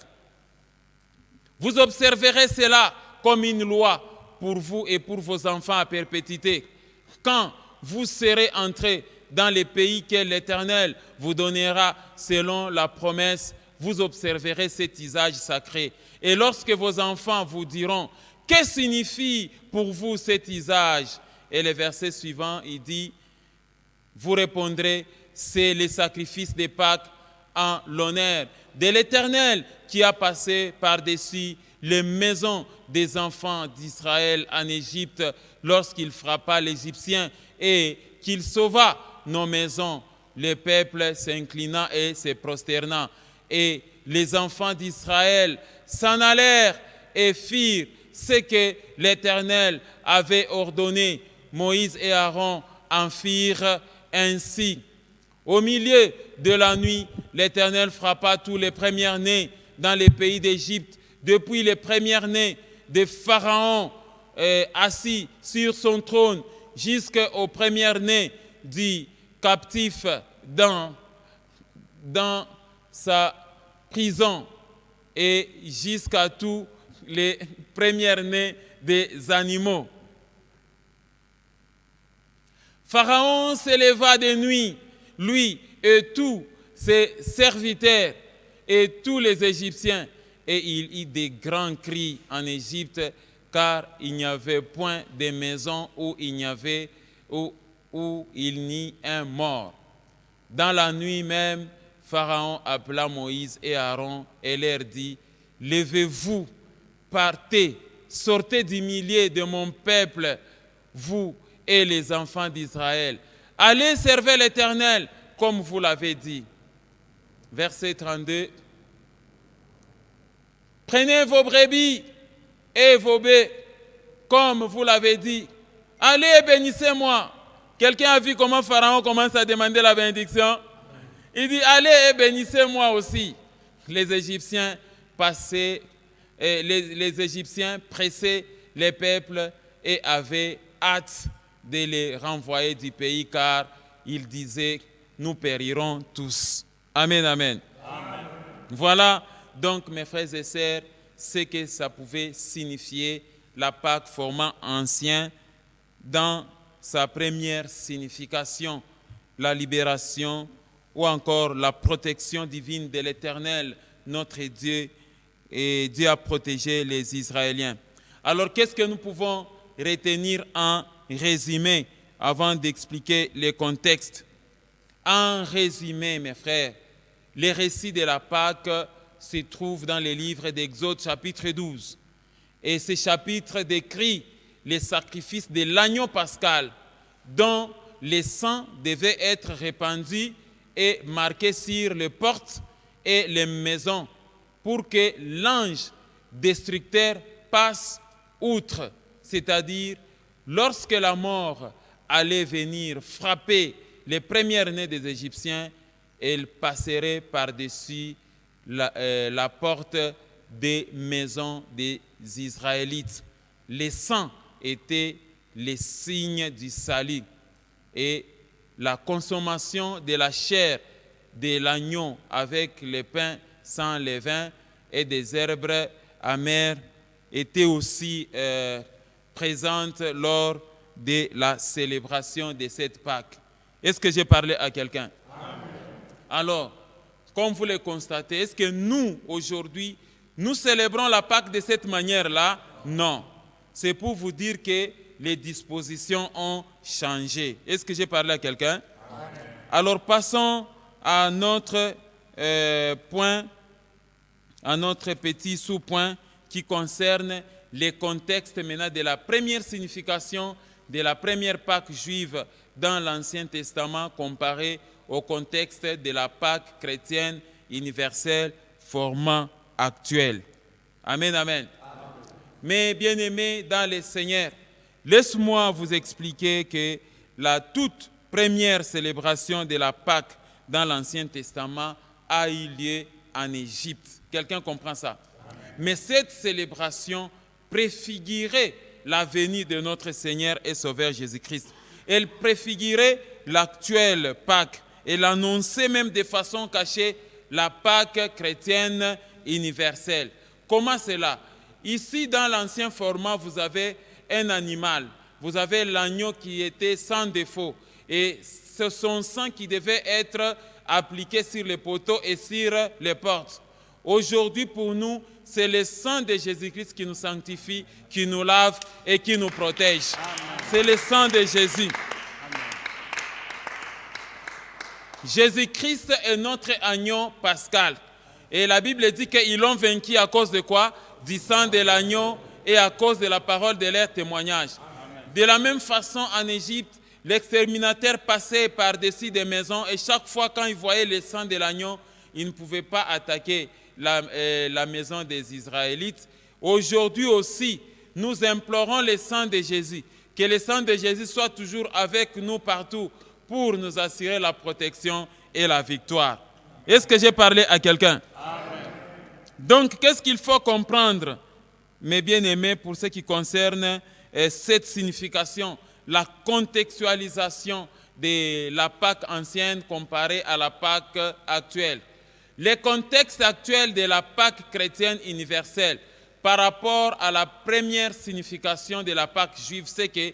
Vous observerez cela comme une loi pour vous et pour vos enfants à perpétuité. Quand vous serez entrés dans les pays que l'Éternel vous donnera selon la promesse, vous observerez cet usage sacré. Et lorsque vos enfants vous diront: que signifie pour vous cet usage? Et le verset suivant, il dit, vous répondrez: c'est le sacrifice de Pâques en l'honneur de l'Éternel qui a passé par-dessus les maisons des enfants d'Israël en Égypte lorsqu'il frappa l'Égyptien et qu'il sauva nos maisons. Le peuple s'inclina et se prosterna. Et les enfants d'Israël s'en allèrent et firent ce que l'Éternel avait ordonné. Moïse et Aaron en firent ainsi. Au milieu de la nuit, l'Éternel frappa tous les premiers-nés dans les pays d'Égypte, depuis les premiers-nés de Pharaon assis sur son trône, jusqu'aux premiers-nés du captif dans sa prison, et jusqu'à tous les premiers-nés des animaux. Pharaon se leva de nuit, lui et tous ses serviteurs et tous les Égyptiens, et il eut des grands cris en Égypte, car il n'y avait point de maison où il n'y eut un mort. Dans la nuit même, Pharaon appela Moïse et Aaron et leur dit: levez-vous, partez, sortez du milieu de mon peuple, vous et les enfants d'Israël. Allez servir l'Éternel comme vous l'avez dit. Verset 32. Prenez vos brebis et vos bœufs comme vous l'avez dit. Allez et bénissez-moi. Quelqu'un a vu comment Pharaon commence à demander la bénédiction? Il dit: allez et bénissez-moi aussi. Les Égyptiens passaient, les Égyptiens pressaient les peuples et avaient hâte de les renvoyer du pays, car ils disaient: nous périrons tous. Amen, amen. Amen. Voilà donc mes frères et sœurs, ce que ça pouvait signifier la Pâque format ancien dans sa première signification, la libération ou encore la protection divine de l'Éternel, notre Dieu, et Dieu a protégé les Israéliens. Alors, qu'est-ce que nous pouvons retenir en résumé avant d'expliquer les contextes? En résumé, mes frères, les récits de la Pâque se trouvent dans les livres d'Exode chapitre 12. Et ce chapitre décrit les sacrifices de l'agneau pascal dont le sang devait être répandu et marqué sur les portes et les maisons pour que l'ange destructeur passe outre, c'est-à-dire lorsque la mort allait venir frapper les premiers-nés des Égyptiens, elle passerait par-dessus la porte des maisons des Israélites. Le sang était le signe du salut et la consommation de la chair de l'agneau avec le pain sans levain et des herbes amères était aussi présente lors de la célébration de cette Pâque. Est-ce que j'ai parlé à quelqu'un? Alors, comme vous le constatez, est-ce que nous, aujourd'hui, nous célébrons la Pâque de cette manière-là? Non. C'est pour vous dire que les dispositions ont changé. Est-ce que j'ai parlé à quelqu'un? Alors, passons à notre point, à notre petit sous-point qui concerne les contextes maintenant de la première signification de la première Pâque juive dans l'Ancien Testament comparé au contexte de la Pâque chrétienne universelle format actuel. Amen, amen. Mais bien-aimés dans le Seigneur, laisse-moi vous expliquer que la toute première célébration de la Pâque dans l'Ancien Testament a eu lieu en Égypte. Quelqu'un comprend ça? Mais cette célébration préfigurait la venue de notre Seigneur et Sauveur Jésus-Christ. Elle préfigurait l'actuelle Pâque. Elle annonçait même de façon cachée la Pâque chrétienne universelle. Comment cela? Ici, dans l'ancien format, vous avez un animal. Vous avez l'agneau qui était sans défaut. Et c'est son sang qui devait être appliqué sur les poteaux et sur les portes. Aujourd'hui, pour nous, c'est le sang de Jésus-Christ qui nous sanctifie, qui nous lave et qui nous protège. C'est le sang de Jésus. Jésus-Christ est notre agneau pascal. Et la Bible dit qu'ils l'ont vaincu à cause de quoi? Du sang de l'agneau et à cause de la parole de leur témoignage. De la même façon, en Égypte, l'exterminateur passait par-dessus des maisons et chaque fois quand il voyait le sang de l'agneau, il ne pouvait pas attaquer la maison des Israélites. Aujourd'hui aussi, nous implorons le sang de Jésus, que le sang de Jésus soit toujours avec nous partout pour nous assurer la protection et la victoire. Est-ce que j'ai parlé à quelqu'un? Donc, qu'est-ce qu'il faut comprendre, mes bien-aimés, pour ce qui concerne cette signification, la contextualisation de la Pâque ancienne comparée à la Pâque actuelle? Le contexte actuel de la Pâque chrétienne universelle par rapport à la première signification de la Pâque juive, c'est que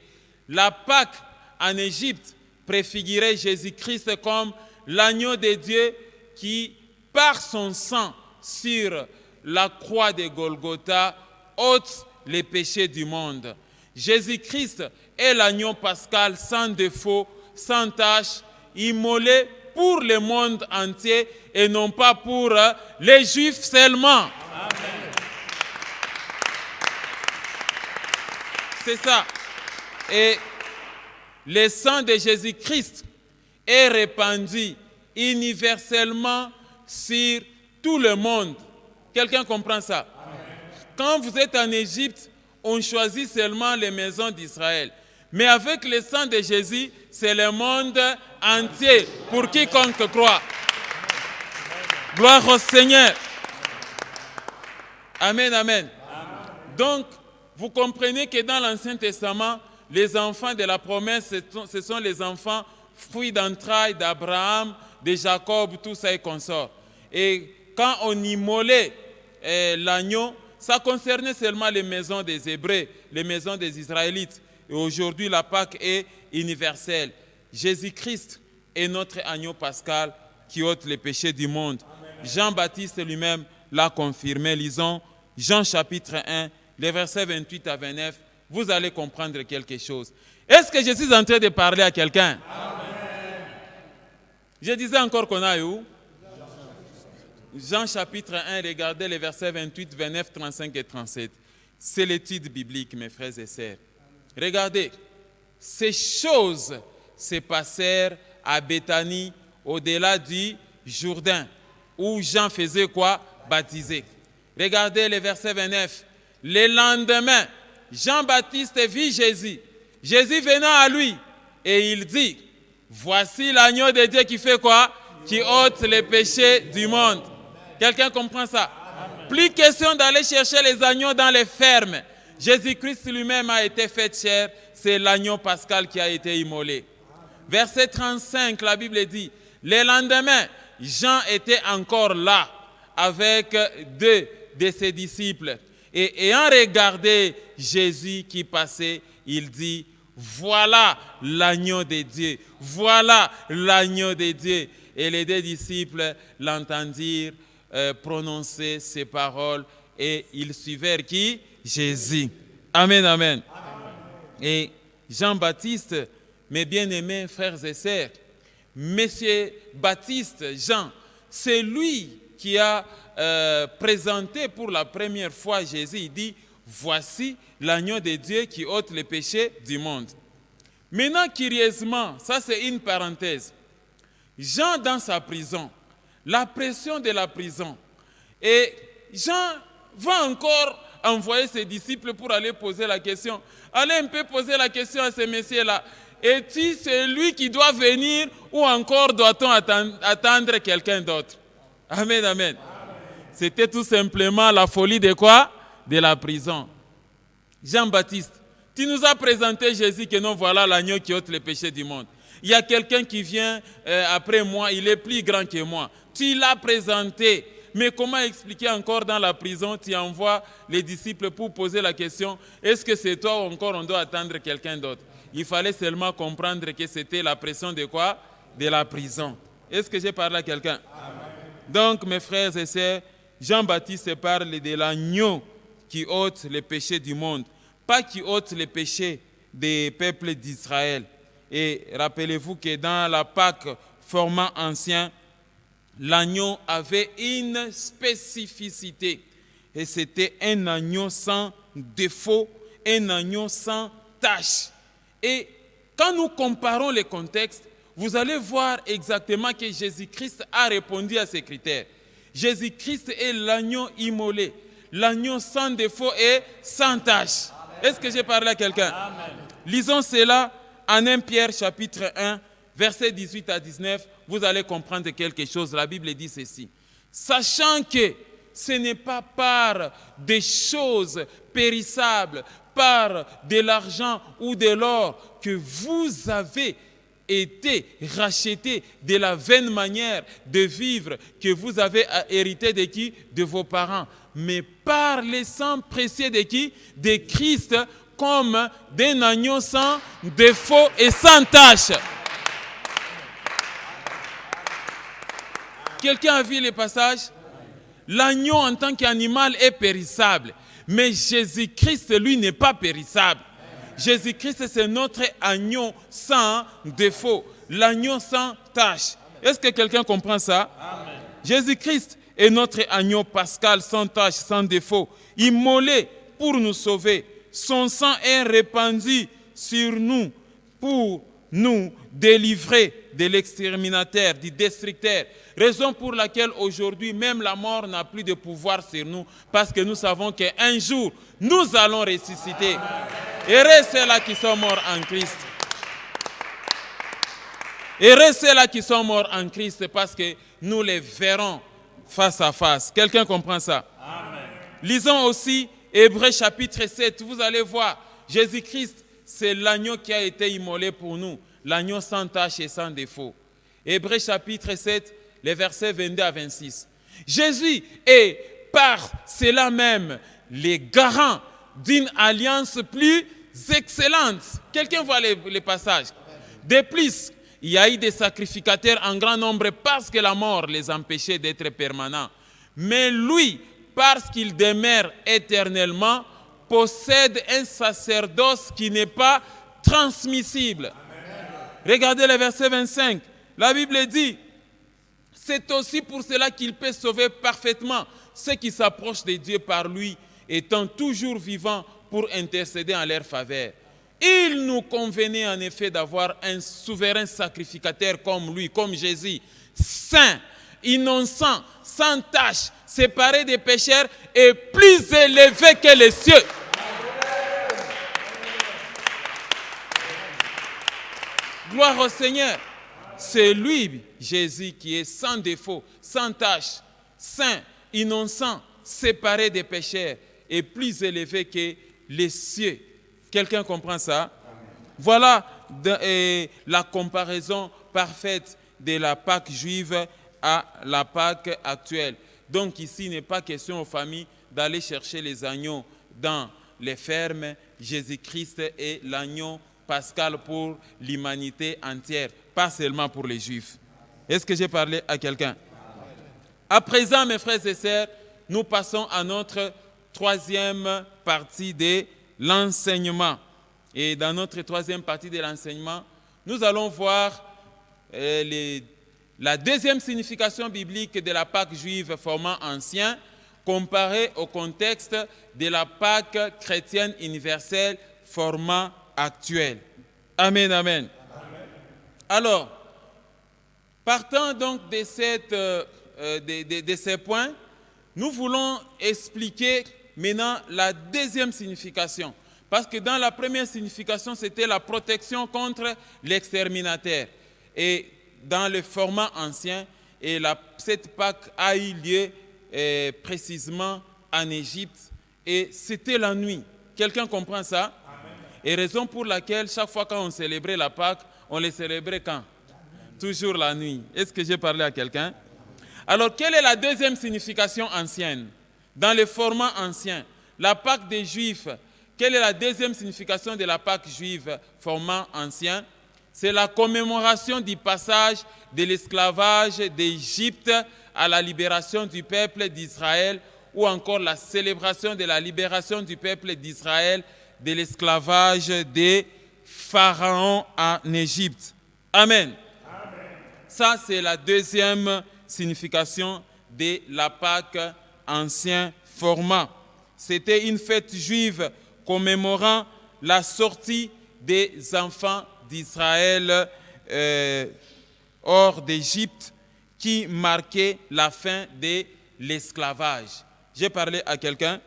la Pâque en Égypte préfigurait Jésus-Christ comme l'agneau de Dieu qui, par son sang sur la croix de Golgotha, ôte les péchés du monde. Jésus-Christ est l'agneau pascal sans défaut, sans tache, immolé pour le monde entier et non pas pour les Juifs seulement. Amen. C'est ça. Et le sang de Jésus-Christ est répandu universellement sur tout le monde. Quelqu'un comprend ça? Amen. Quand vous êtes en Égypte, on choisit seulement les maisons d'Israël. Mais avec le sang de Jésus, c'est le monde entier pour quiconque croit. Gloire au Seigneur. Amen, amen. Donc, vous comprenez que dans l'Ancien Testament, les enfants de la promesse, ce sont les enfants fruits d'entrailles d'Abraham, de Jacob, tout ça et consorts. Et quand on immolait l'agneau, ça concernait seulement les maisons des Hébreux, les maisons des Israélites. Et aujourd'hui, la Pâque est universelle. Jésus-Christ est notre agneau pascal qui ôte les péchés du monde. Jean-Baptiste lui-même l'a confirmé. Lisons Jean chapitre 1, les versets 28 à 29. Vous allez comprendre quelque chose. Est-ce que je suis en train de parler à quelqu'un? Je disais encore qu'on a où? Jean chapitre 1, regardez les versets 28, 29, 35 et 37. C'est l'étude biblique, mes frères et sœurs. Regardez, ces choses se passèrent à Béthanie, au-delà du Jourdain, où Jean faisait quoi? Baptiser. Regardez les versets 29. Le lendemain, Jean-Baptiste vit Jésus. Jésus venant à lui, et il dit, voici l'agneau de Dieu qui fait quoi? Qui ôte les péchés du monde. Quelqu'un comprend ça? Amen. Plus question d'aller chercher les agneaux dans les fermes. Jésus-Christ lui-même a été fait chair. C'est l'agneau pascal qui a été immolé. Verset 35, la Bible dit, le lendemain, Jean était encore là avec deux de ses disciples. Et ayant regardé Jésus qui passait, il dit, voilà l'agneau de Dieu, voilà l'agneau de Dieu. Et les deux disciples l'entendirent prononcer ces paroles et ils suivirent qui? Jésus. Amen, amen. Et Jean-Baptiste, mes bien-aimés frères et sœurs, Monsieur Baptiste Jean, c'est lui qui a présenté pour la première fois Jésus. Il dit, voici l'agneau de Dieu qui ôte les péchés du monde. Maintenant, curieusement, ça c'est une parenthèse. Jean dans sa prison, la pression de la prison. Et Jean va encore envoyer ses disciples pour aller poser la question. Allez un peu poser la question à ces messieurs-là. Est-il celui qui doit venir ou encore doit-on attendre quelqu'un d'autre? Amen, amen. C'était tout simplement la folie de quoi? De la prison. Jean-Baptiste, tu nous as présenté Jésus que non, voilà l'agneau qui ôte les péchés du monde. Il y a quelqu'un qui vient après moi, il est plus grand que moi. Tu l'as présenté. Mais comment expliquer encore dans la prison, tu envoies les disciples pour poser la question, est-ce que c'est toi ou encore on doit attendre quelqu'un d'autre? Il fallait seulement comprendre que c'était la pression de quoi? De la prison. Est-ce que j'ai parlé à quelqu'un? Donc, mes frères et sœurs, Jean-Baptiste parle de l'agneau qui ôte les péchés du monde, pas qui ôte les péchés des peuples d'Israël. Et rappelez-vous que dans la Pâque format ancien, l'agneau avait une spécificité. Et c'était un agneau sans défaut, un agneau sans tache. Et quand nous comparons les contextes, vous allez voir exactement que Jésus-Christ a répondu à ces critères. Jésus-Christ est l'agneau immolé, l'agneau sans défaut et sans tache. Est-ce que j'ai parlé à quelqu'un? Lisons cela en 1 Pierre chapitre 1, versets 18 à 19. Vous allez comprendre quelque chose. La Bible dit ceci. Sachant que ce n'est pas par des choses périssables, par de l'argent ou de l'or que vous avez été rachetés de la vaine manière de vivre que vous avez hérité de qui? De vos parents. Mais par le sang précieux de qui? De Christ, comme d'un agneau sans défaut et sans tache. Quelqu'un a vu le passage? L'agneau en tant qu'animal est périssable. Mais Jésus-Christ, lui, n'est pas périssable. Jésus-Christ, c'est notre agneau sans défaut. L'agneau sans tache. Est-ce que quelqu'un comprend ça? Jésus-Christ est notre agneau pascal sans tache, sans défaut. Immolé pour nous sauver. Son sang est répandu sur nous pour nous délivrer de l'exterminateur, du destructeur. Raison pour laquelle aujourd'hui, même la mort n'a plus de pouvoir sur nous, parce que nous savons qu'un jour, nous allons ressusciter. Heureux ceux-là qui sont morts en Christ. Heureux ceux-là qui sont morts en Christ, parce que nous les verrons face à face. Quelqu'un comprend ça? Amen. Lisons aussi Hébreux chapitre 7. Vous allez voir, Jésus-Christ, c'est l'agneau qui a été immolé pour nous. L'agneau sans tache et sans défaut. Hébreux chapitre 7, les versets 22 à 26. Jésus est par cela même les garants d'une alliance plus excellente. Quelqu'un voit les passages. De plus, il y a eu des sacrificateurs en grand nombre parce que la mort les empêchait d'être permanents. Mais lui, parce qu'il demeure éternellement, possède un sacerdoce qui n'est pas transmissible. Amen. Regardez le verset 25. La Bible dit, c'est aussi pour cela qu'il peut sauver parfaitement ceux qui s'approchent de Dieu par lui, étant toujours vivants pour intercéder en leur faveur. Il nous convenait en effet d'avoir un souverain sacrificateur comme lui, comme Jésus, saint, innocent, sans tache, séparé des pécheurs et plus élevé que les cieux. Gloire au Seigneur. C'est lui, Jésus, qui est sans défaut, sans tache, saint, innocent, séparé des pécheurs et plus élevé que les cieux. Quelqu'un comprend ça? Amen. Voilà la comparaison parfaite de la Pâque juive à la Pâque actuelle. Donc ici, il n'est pas question aux familles d'aller chercher les agneaux dans les fermes. Jésus-Christ est l'agneau pascal pour l'humanité entière, pas seulement pour les Juifs. Est-ce que j'ai parlé à quelqu'un? À présent, mes frères et sœurs, nous passons à notre troisième partie de l'enseignement. Et dans notre troisième partie de l'enseignement, nous allons voir la deuxième signification biblique de la Pâque juive format ancien comparée au contexte de la Pâque chrétienne universelle format actuel. Amen, amen. Amen. Alors, partant donc de ces points, nous voulons expliquer maintenant la deuxième signification. Parce que dans la première signification, c'était la protection contre l'exterminateur. Et dans le format ancien, cette Pâque a eu lieu précisément en Égypte. Et c'était la nuit. Quelqu'un comprend ça? Amen. Et raison pour laquelle, chaque fois qu'on célébrait la Pâque, on les célébrait quand? Toujours la nuit. Est-ce que j'ai parlé à quelqu'un? Alors, quelle est la deuxième signification ancienne? Dans le format ancien, la Pâque des Juifs, quelle est la deuxième signification de la Pâque juive format ancien? C'est la commémoration du passage de l'esclavage d'Égypte à la libération du peuple d'Israël, ou encore la célébration de la libération du peuple d'Israël de l'esclavage des pharaons en Égypte. Amen. Amen. Ça, c'est la deuxième signification de la Pâque ancien format. C'était une fête juive commémorant la sortie des enfants d'Israël hors d'Égypte qui marquait la fin de l'esclavage. J'ai parlé à quelqu'un?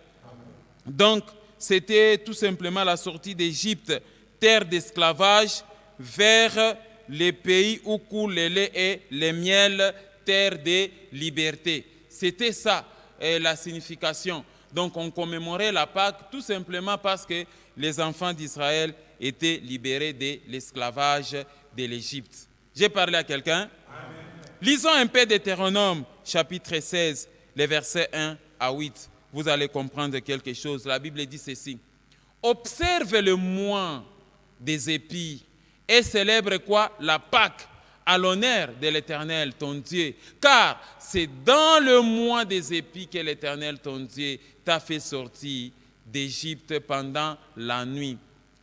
Donc, c'était tout simplement la sortie d'Égypte, terre d'esclavage, vers les pays où coule le lait et le miel, terre de liberté. C'était ça, la signification. Donc, on commémorait la Pâque tout simplement parce que les enfants d'Israël étaient libérés de l'esclavage de l'Égypte. J'ai parlé à quelqu'un? Amen. Lisons un peu Deutéronome, chapitre 16, les versets 1 à 8. Vous allez comprendre quelque chose. La Bible dit ceci. Observe le mois des épis et célèbre quoi? La Pâque, à l'honneur de l'Éternel, ton Dieu. Car c'est dans le mois des épis que l'Éternel, ton Dieu, t'a fait sortir d'Égypte pendant la nuit.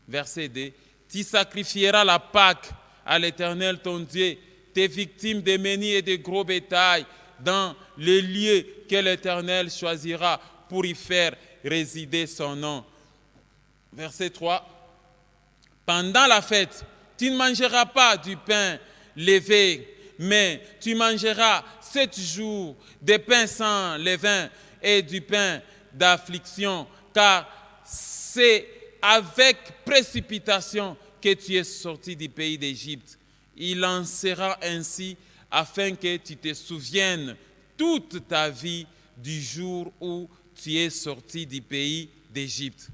Verset 2. Tu sacrifieras la Pâque à l'Éternel, ton Dieu, tes victimes de menus et de gros bétail, dans les lieux que l'Éternel choisira pour y faire résider son nom. Verset 3. Pendant la fête, tu ne mangeras pas du pain levé, mais tu mangeras 7 jours de pain sans levain et du pain d'affliction, car c'est avec précipitation que tu es sorti du pays d'Égypte. Il en sera ainsi afin que tu te souviennes toute ta vie du jour où tu es sorti du pays d'Égypte.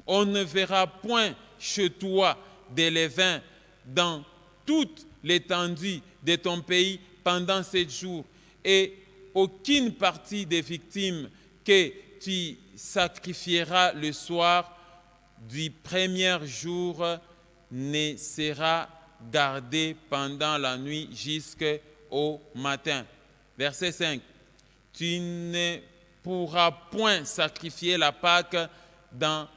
On ne verra point chez toi de levain dans toute l'étendue de ton pays pendant 7 jours, et aucune partie des victimes que tu sacrifieras le soir du premier jour ne sera gardé pendant la nuit jusqu'au matin. Verset 5. Tu ne pourras point sacrifier la Pâque dans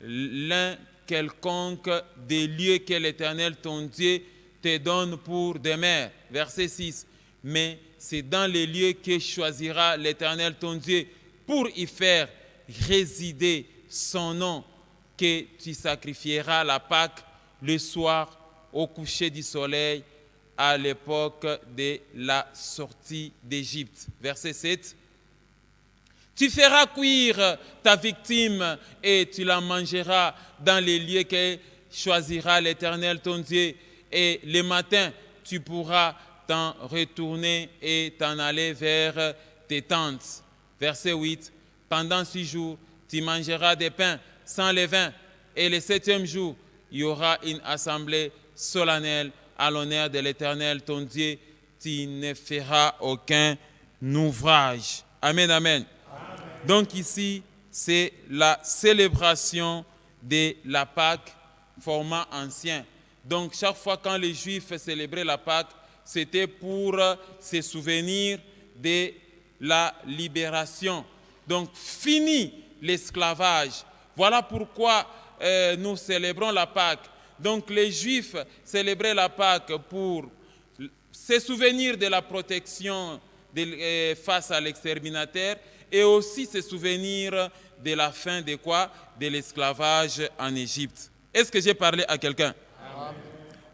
l'un quelconque des lieux que l'Éternel ton Dieu te donne pour demeure. Verset 6. Mais c'est dans les lieux que choisira l'Éternel ton Dieu pour y faire résider son nom que tu sacrifieras la Pâque le soir au coucher du soleil à l'époque de la sortie d'Égypte. Verset 7. Tu feras cuire ta victime et tu la mangeras dans les lieux que choisira l'Éternel ton Dieu. Et le matin, tu pourras t'en retourner et t'en aller vers tes tentes. Verset 8. Pendant 6 jours, tu mangeras des pains sans levain. Et le 7e jour, il y aura une assemblée solennelle à l'honneur de l'Éternel ton Dieu. Tu ne feras aucun ouvrage. Amen, amen. Donc ici, c'est la célébration de la Pâque, format ancien. Donc chaque fois quand les Juifs célébraient la Pâque, c'était pour se souvenir de la libération. Donc fini l'esclavage. Voilà pourquoi nous célébrons la Pâque. Donc les Juifs célébraient la Pâque pour se souvenir de la protection face à l'exterminateur et aussi se souvenir de la fin de quoi? De l'esclavage en Égypte. Est-ce que j'ai parlé à quelqu'un?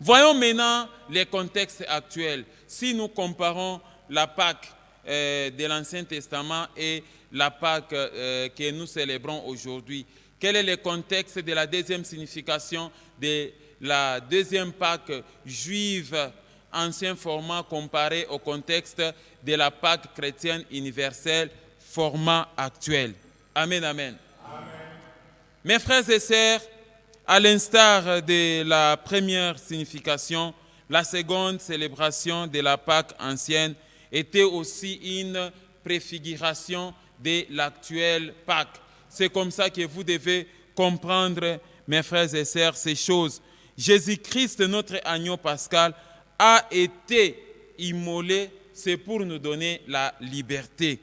Voyons maintenant les contextes actuels. Si nous comparons la Pâque de l'Ancien Testament et la Pâque que nous célébrons aujourd'hui, quel est le contexte de la deuxième signification de la deuxième Pâque juive, ancien format comparé au contexte de la Pâque chrétienne universelle, format actuel? Amen, amen. Amen. Mes frères et sœurs, à l'instar de la première signification, la seconde célébration de la Pâque ancienne était aussi une préfiguration de l'actuelle Pâque. C'est comme ça que vous devez comprendre, mes frères et sœurs, ces choses. Jésus-Christ, notre agneau pascal, a été immolé, c'est pour nous donner la liberté.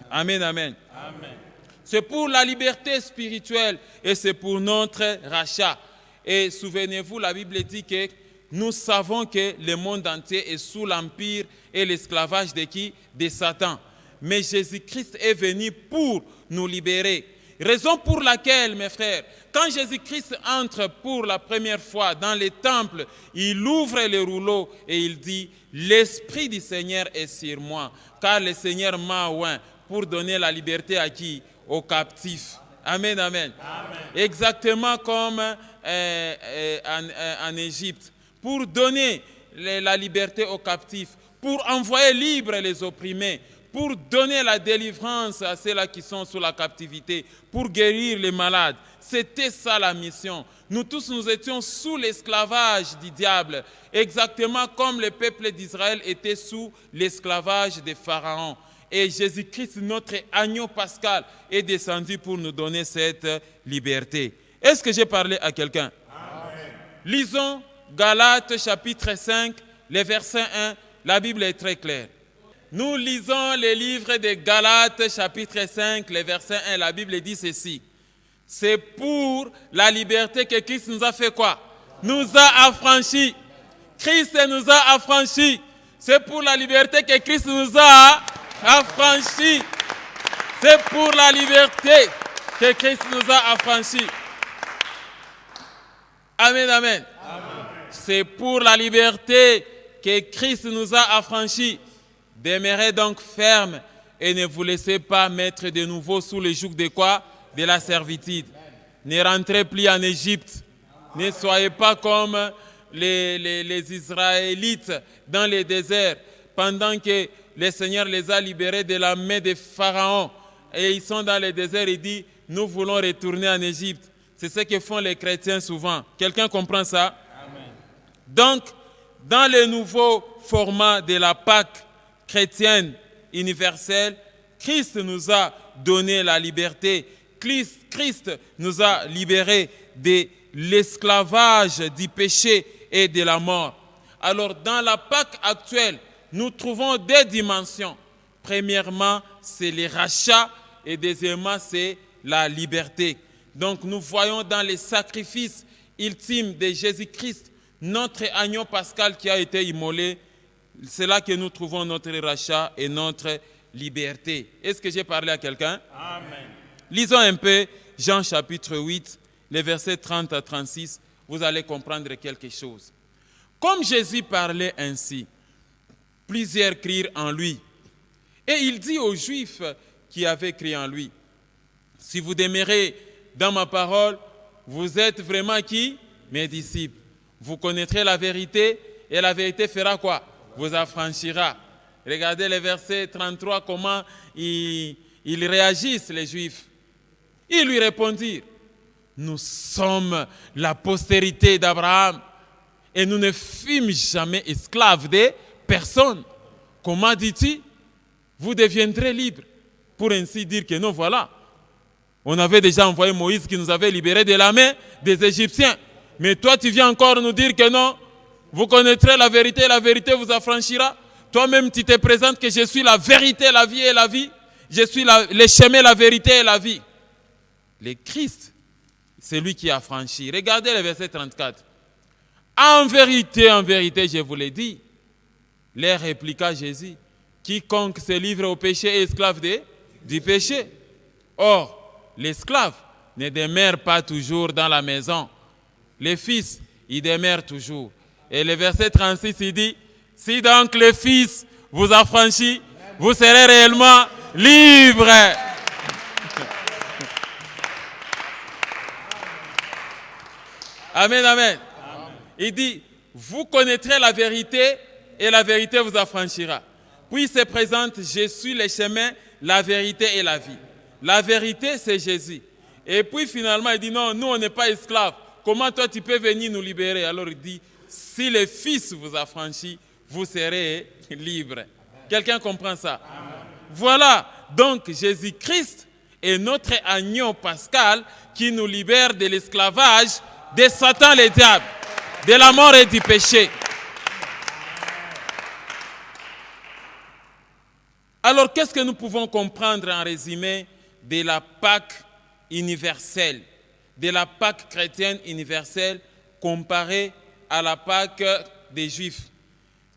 Amen, amen. Amen. C'est pour la liberté spirituelle et c'est pour notre rachat. Et souvenez-vous, la Bible dit que nous savons que le monde entier est sous l'empire et l'esclavage de qui? De Satan. Mais Jésus-Christ est venu pour nous libérer. Raison pour laquelle, mes frères, quand Jésus-Christ entre pour la première fois dans les temples, il ouvre les rouleaux et il dit « L'Esprit du Seigneur est sur moi, car le Seigneur m'a oint pour donner la liberté à qui? Aux captifs. » Amen, amen. Amen. Exactement comme en Égypte, pour donner la liberté aux captifs, pour envoyer libres les opprimés, pour donner la délivrance à ceux-là qui sont sous la captivité, pour guérir les malades. C'était ça la mission. Nous tous, nous étions sous l'esclavage du diable, exactement comme le peuple d'Israël était sous l'esclavage des pharaons. Et Jésus-Christ, notre agneau pascal, est descendu pour nous donner cette liberté. Est-ce que j'ai parlé à quelqu'un? Lisons Galates chapitre 5, le verset 1. La Bible est très claire. Nous lisons le livre de Galates chapitre 5, le verset 1. La Bible dit ceci. C'est pour la liberté que Christ nous a fait quoi? Nous a affranchis. Christ nous a affranchis. C'est pour la liberté que Christ nous a affranchis. C'est pour la liberté que Christ nous a affranchis. Amen, amen. Amen. C'est pour la liberté que Christ nous a affranchis. Demeurez donc fermes et ne vous laissez pas mettre de nouveau sous le joug de quoi? De la servitude. Ne rentrez plus en Égypte. Ne soyez pas comme les Israélites dans le désert, pendant que le Seigneur les a libérés de la main des pharaons. Et ils sont dans le désert et disent, nous voulons retourner en Égypte. C'est ce que font les chrétiens souvent. Quelqu'un comprend ça? Amen. Donc, dans le nouveau format de la Pâque chrétienne universelle, Christ nous a donné la liberté. Christ nous a libérés de l'esclavage du péché et de la mort. Alors, dans la Pâque actuelle, nous trouvons deux dimensions. Premièrement, c'est le rachat et deuxièmement, c'est la liberté. Donc, nous voyons dans les sacrifices ultimes de Jésus-Christ, notre agneau pascal qui a été immolé, c'est là que nous trouvons notre rachat et notre liberté. Est-ce que j'ai parlé à quelqu'un? Amen. Lisons un peu Jean chapitre 8, les versets 30 à 36, vous allez comprendre quelque chose. Comme Jésus parlait ainsi, plusieurs crurent en lui. Et il dit aux Juifs qui avaient cru en lui, « Si vous demeurez dans ma parole, vous êtes vraiment qui? Mes disciples. Vous connaîtrez la vérité et la vérité fera quoi? Vous affranchira. » Regardez le verset 33, comment ils réagissent, les Juifs. Ils lui répondirent, « Nous sommes la postérité d'Abraham et nous ne fûmes jamais esclaves de personne. Comment dit-il? Vous deviendrez libres. » Pour ainsi dire que non, voilà. On avait déjà envoyé Moïse qui nous avait libérés de la main des Égyptiens. Mais toi, tu viens encore nous dire que non, vous connaîtrez la vérité vous affranchira. Toi-même, tu te présentes que je suis la vérité, la vie et la vie. Je suis le chemin, la vérité et la vie. Le Christ, c'est lui qui a franchi. Regardez le verset 34. En vérité, je vous l'ai dit, leur répliqua Jésus, quiconque se livre au péché est esclave du péché. Or, l'esclave ne demeure pas toujours dans la maison. Le fils, il demeure toujours. Et le verset 36, il dit, si donc le fils vous affranchit, vous serez réellement libres. Amen, amen. Il dit, vous connaîtrez la vérité et la vérité vous affranchira. Puis il se présente, je suis le chemin, la vérité et la vie. La vérité, c'est Jésus. Et puis finalement, il dit, non, nous, on n'est pas esclaves. Comment toi, tu peux venir nous libérer? Alors il dit, si le Fils vous affranchit, vous serez libres. Quelqu'un comprend ça? Amen. Voilà, donc Jésus-Christ est notre agneau pascal qui nous libère de l'esclavage de Satan le diable, de la mort et du péché. Alors, qu'est-ce que nous pouvons comprendre en résumé de la Pâque universelle, de la Pâque chrétienne universelle comparée à la Pâque des Juifs?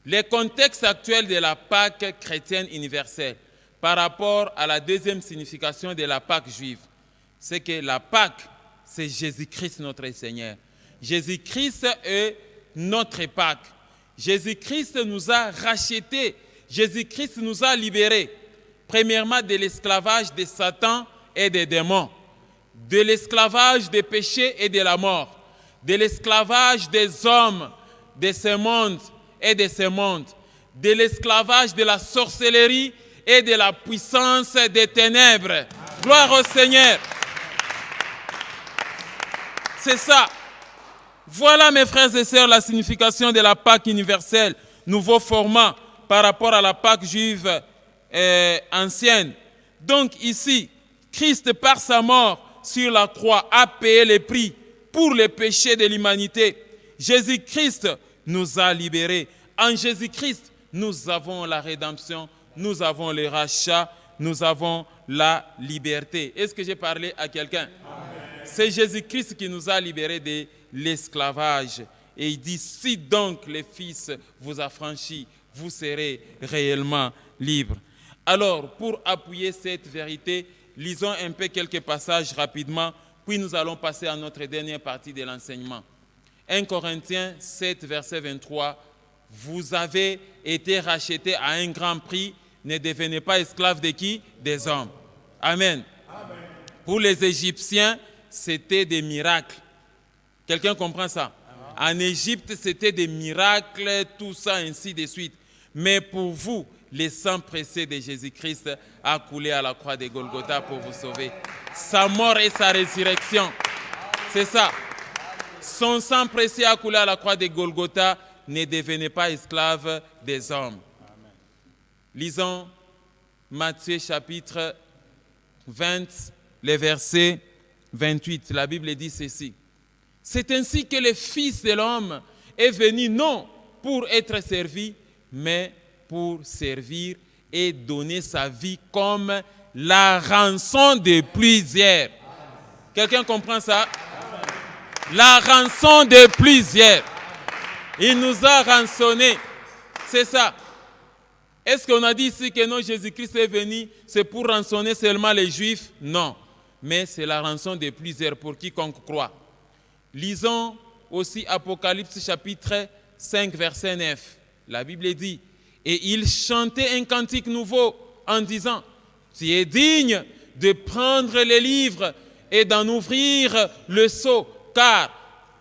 Le contexte actuel de la Pâque chrétienne universelle par rapport à la deuxième signification de la Pâque juive, c'est que la Pâque, c'est Jésus-Christ notre Seigneur. Jésus-Christ est notre Pâque. Jésus-Christ nous a rachetés. Jésus-Christ nous a libérés. Premièrement, de l'esclavage de Satan et des démons. De l'esclavage des péchés et de la mort. De l'esclavage des hommes de ce monde et de ce monde. De l'esclavage de la sorcellerie et de la puissance des ténèbres. Gloire au Seigneur. C'est ça. Voilà, mes frères et sœurs, la signification de la Pâque universelle, nouveau format par rapport à la Pâque juive ancienne. Donc ici, Christ, par sa mort sur la croix, a payé le prix pour les péchés de l'humanité. Jésus-Christ nous a libérés. En Jésus-Christ, nous avons la rédemption, nous avons le rachat, nous avons la liberté. Est-ce que j'ai parlé à quelqu'un? C'est Jésus-Christ qui nous a libérés de l'esclavage. Et il dit, si donc le Fils vous affranchit, vous serez réellement libres. Alors, pour appuyer cette vérité, lisons un peu quelques passages rapidement, puis nous allons passer à notre dernière partie de l'enseignement. 1 Corinthiens 7, verset 23, « Vous avez été rachetés à un grand prix, ne devenez pas esclaves de qui? Des hommes. » Amen. Amen. Pour les Égyptiens, c'était des miracles. Quelqu'un comprend ça? En Égypte, c'était des miracles, tout ça, ainsi de suite. Mais pour vous, le sang précieux de Jésus-Christ a coulé à la croix de Golgotha pour vous sauver. Sa mort et sa résurrection, c'est ça. Son sang précieux a coulé à la croix de Golgotha. Ne devenez pas esclaves des hommes. Lisons Matthieu chapitre le verset 28. La Bible dit ceci. C'est ainsi que le Fils de l'homme est venu non pour être servi, mais pour servir et donner sa vie comme la rançon de plusieurs. Quelqu'un comprend ça? La rançon de plusieurs. Il nous a rançonnés. C'est ça. Est-ce qu'on a dit ici que non, Jésus-Christ est venu, c'est pour rançonner seulement les Juifs? Non. Mais c'est la rançon de plusieurs pour quiconque croit. Lisons aussi Apocalypse chapitre 5, verset 9. La Bible dit, et il chantait un cantique nouveau en disant, tu es digne de prendre les livres et d'en ouvrir le sceau, car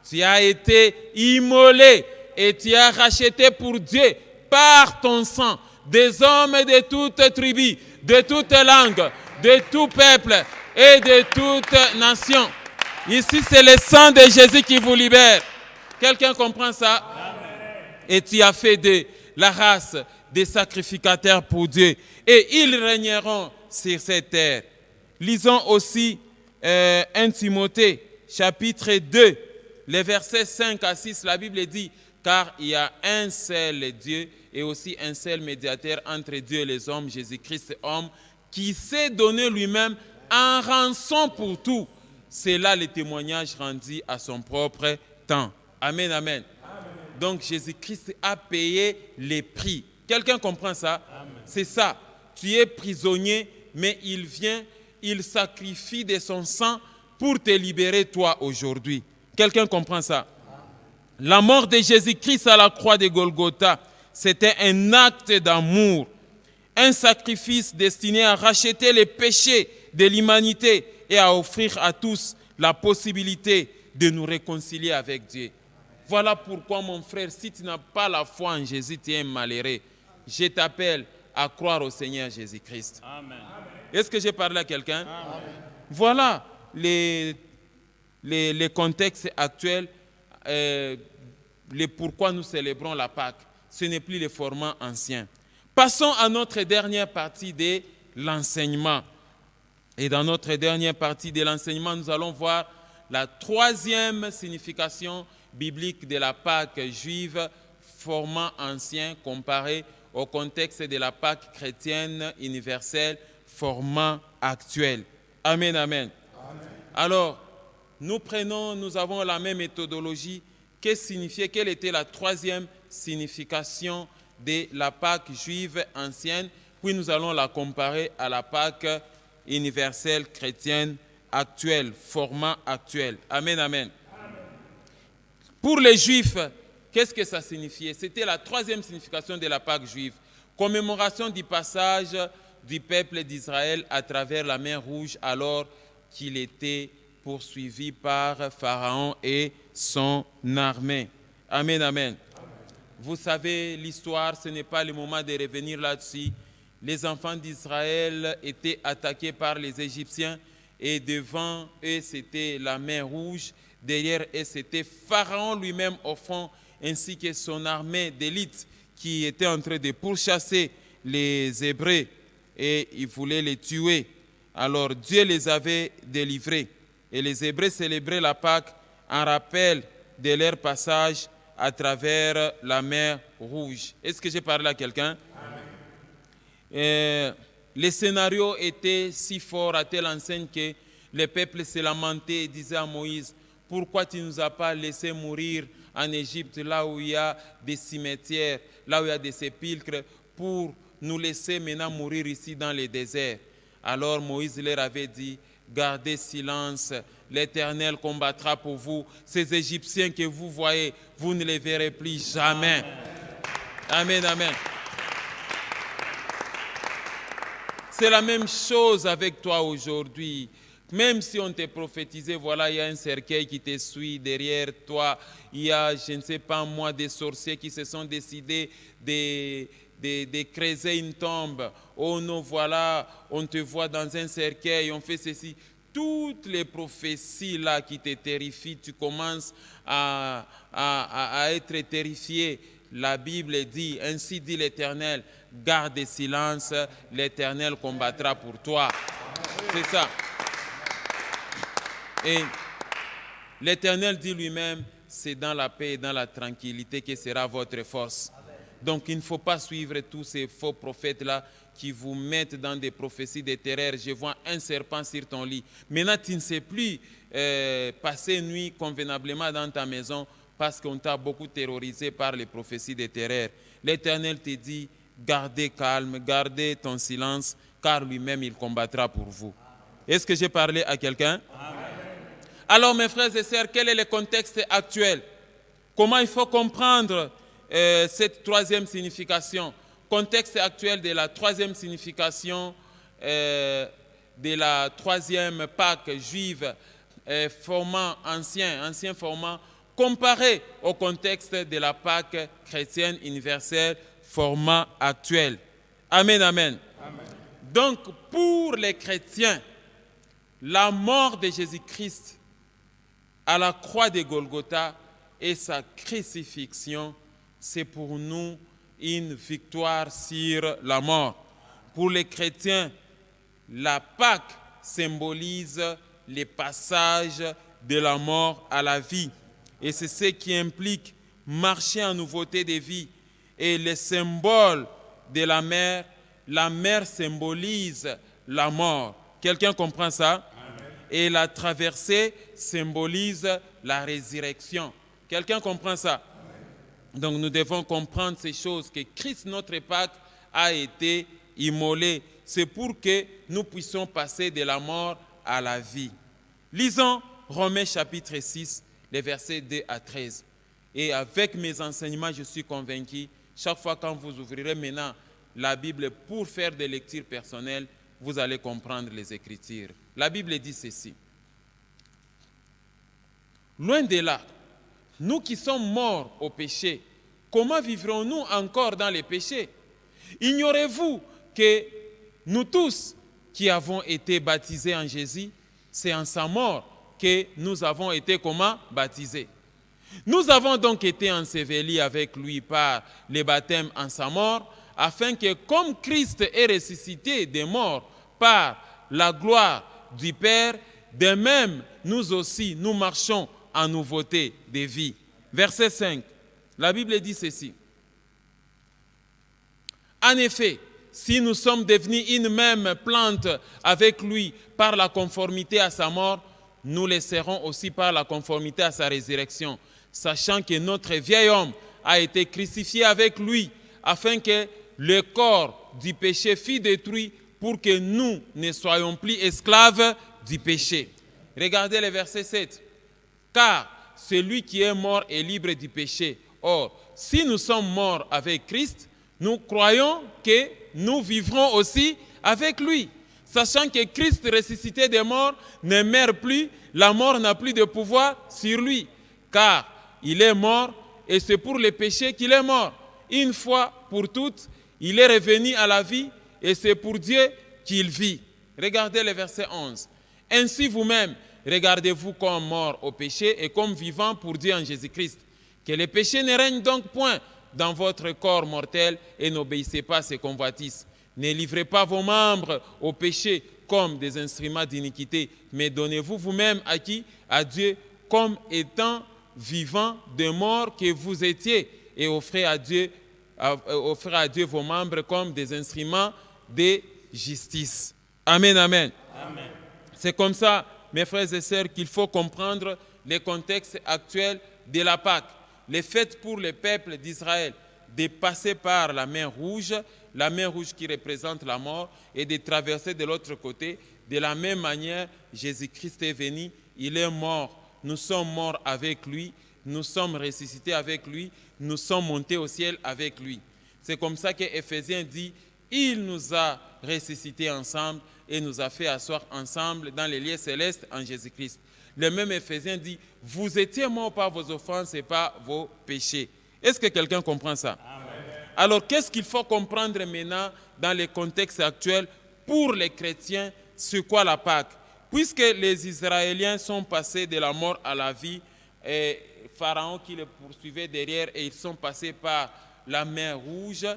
tu as été immolé et tu as racheté pour Dieu par ton sang des hommes de toutes tribus, de toutes langues, de tout peuple et de toute nation. Ici, c'est le sang de Jésus qui vous libère. Quelqu'un comprend ça? Amen. Et tu as fait de la race des sacrificateurs pour Dieu. Et ils régneront sur cette terre. Lisons aussi 1 Timothée, chapitre 2, les versets 5 à 6. La Bible dit, car il y a un seul Dieu et aussi un seul médiateur entre Dieu et les hommes, Jésus-Christ homme, qui s'est donné lui-même en rançon pour tout. C'est là le témoignage rendu à son propre temps. Amen, amen. Amen. Donc Jésus-Christ a payé les prix. Quelqu'un comprend ça? C'est ça. Tu es prisonnier, mais il vient, il sacrifie de son sang pour te libérer toi aujourd'hui. Quelqu'un comprend ça? La mort de Jésus-Christ à la croix de Golgotha, c'était un acte d'amour, un sacrifice destiné à racheter les péchés de l'humanité et à offrir à tous la possibilité de nous réconcilier avec Dieu. Voilà pourquoi, mon frère, si tu n'as pas la foi en Jésus, tu es malheureux. Je t'appelle à croire au Seigneur Jésus-Christ. Amen. Est-ce que j'ai parlé à quelqu'un? Amen. Voilà les contextes actuels, pourquoi nous célébrons la Pâque. Ce n'est plus le format ancien. Passons à notre dernière partie de l'enseignement. Et dans notre dernière partie de l'enseignement, nous allons voir la troisième signification biblique de la Pâque juive, format ancien comparé au contexte de la Pâque chrétienne universelle, format actuel. Amen, amen. Amen. Alors, nous avons la même méthodologie. Quelle était la troisième signification de la Pâque juive ancienne? Puis nous allons la comparer à la Pâque universelle chrétienne actuelle, format actuel. Amen, amen. Amen. Pour les Juifs, qu'est-ce que ça signifiait? C'était la troisième signification de la Pâque juive. Commémoration du passage du peuple d'Israël à travers la mer Rouge alors qu'il était poursuivi par Pharaon et son armée. Amen, amen. Vous savez, l'histoire, ce n'est pas le moment de revenir là-dessus. Les enfants d'Israël étaient attaqués par les Égyptiens et devant eux, c'était la mer Rouge. Derrière eux, c'était Pharaon lui-même au fond, ainsi que son armée d'élite qui était en train de pourchasser les Hébreux et ils voulaient les tuer. Alors Dieu les avait délivrés et les Hébreux célébraient la Pâque en rappel de leur passage à travers la mer Rouge. Est-ce que j'ai parlé à quelqu'un? Le scénario était si fort à telle enseigne que le peuple se lamentait et disait à Moïse, pourquoi tu ne nous as pas laissé mourir en Égypte, là où il y a des cimetières, là où il y a des sépulcres, pour nous laisser maintenant mourir ici dans le désert? Alors Moïse leur avait dit, gardez silence, l'Éternel combattra pour vous. Ces Égyptiens que vous voyez, vous ne les verrez plus jamais. Amen, amen. C'est la même chose avec toi aujourd'hui. Même si on t'a prophétisé, voilà, il y a un cercueil qui te suit derrière toi. Il y a, je ne sais pas moi, des sorciers qui se sont décidés de creuser une tombe. Oh non, voilà, on te voit dans un cercueil, on fait ceci. Toutes les prophéties là qui te terrifient, tu commences à être terrifié. La Bible dit, ainsi dit l'Éternel, garde silence, l'Éternel combattra pour toi. C'est ça. Et l'Éternel dit lui-même, c'est dans la paix et dans la tranquillité que sera votre force. Donc il ne faut pas suivre tous ces faux prophètes-là qui vous mettent dans des prophéties de terreur. Je vois un serpent sur ton lit. Maintenant, tu ne sais plus passer nuit convenablement dans ta maison parce qu'on t'a beaucoup terrorisé par les prophéties de terreur. L'Éternel te dit, gardez calme, gardez ton silence, car lui-même, il combattra pour vous. Est-ce que j'ai parlé à quelqu'un? Alors, mes frères et sœurs, quel est le contexte actuel? Comment il faut comprendre cette troisième signification? Contexte actuel de la troisième signification de la troisième Pâque juive, format ancien format, comparé au contexte de la Pâque chrétienne universelle, format actuel. Amen, amen. Amen. Donc, pour les chrétiens, la mort de Jésus-Christ à la croix de Golgotha et sa crucifixion, c'est pour nous une victoire sur la mort. Pour les chrétiens, la Pâque symbolise le passage de la mort à la vie. Et c'est ce qui implique marcher en nouveauté de vie. Et le symbole de la mer symbolise la mort. Quelqu'un comprend ça? Amen. Et la traversée symbolise la résurrection. Quelqu'un comprend ça? Amen. Donc nous devons comprendre ces choses, que Christ, notre Pâque, a été immolé. C'est pour que nous puissions passer de la mort à la vie. Lisons Romains chapitre 6, les versets 2 à 13. Et avec mes enseignements, je suis convaincu, chaque fois quand vous ouvrirez maintenant la Bible pour faire des lectures personnelles, vous allez comprendre les Écritures. La Bible dit ceci. Loin de là, nous qui sommes morts au péché, comment vivrons-nous encore dans les péchés? Ignorez-vous que nous tous qui avons été baptisés en Jésus, c'est en sa mort que nous avons été comment baptisés. Nous avons donc été ensevelis avec lui par le baptême en sa mort, afin que comme Christ est ressuscité des morts par la gloire du Père, de même nous aussi nous marchons en nouveauté de vie. Verset 5, la Bible dit ceci. En effet, si nous sommes devenus une même plante avec lui par la conformité à sa mort, nous le serons aussi par la conformité à sa résurrection, sachant que notre vieil homme a été crucifié avec lui, afin que le corps du péché fût détruit pour que nous ne soyons plus esclaves du péché. Regardez le verset 7. Car celui qui est mort est libre du péché. Or, si nous sommes morts avec Christ, nous croyons que nous vivrons aussi avec lui. Sachant que Christ ressuscité des morts ne meurt plus, la mort n'a plus de pouvoir sur lui. Car il est mort et c'est pour le péché qu'il est mort. Une fois pour toutes, il est revenu à la vie et c'est pour Dieu qu'il vit. Regardez le verset 11. Ainsi vous-même, regardez-vous comme mort au péché et comme vivant pour Dieu en Jésus-Christ. Que le péché ne règne donc point dans votre corps mortel et n'obéissez pas à ses convoitises. Ne livrez pas vos membres au péché comme des instruments d'iniquité, mais donnez-vous vous-même à qui? À Dieu, comme étant vivants de mort que vous étiez, et offrez à Dieu vos membres comme des instruments de justice. Amen, amen. Amen. C'est comme ça, mes frères et sœurs, qu'il faut comprendre le contexte actuel de la Pâque. Le fait pour le peuple d'Israël de passer par la mer Rouge qui représente la mort, et de traverser de l'autre côté. De la même manière, Jésus-Christ est venu, il est mort. Nous sommes morts avec lui, nous sommes ressuscités avec lui, nous sommes montés au ciel avec lui. C'est comme ça que Éphésiens dit, il nous a ressuscités ensemble et nous a fait asseoir ensemble dans les lieux célestes en Jésus-Christ. Le même Éphésiens dit, vous étiez morts par vos offenses et par vos péchés. Est-ce que quelqu'un comprend ça? Amen. Alors, qu'est-ce qu'il faut comprendre maintenant dans le contexte actuel pour les chrétiens? C'est quoi la Pâque? Puisque les Israéliens sont passés de la mort à la vie, et Pharaon qui les poursuivait derrière, et ils sont passés par la mer Rouge.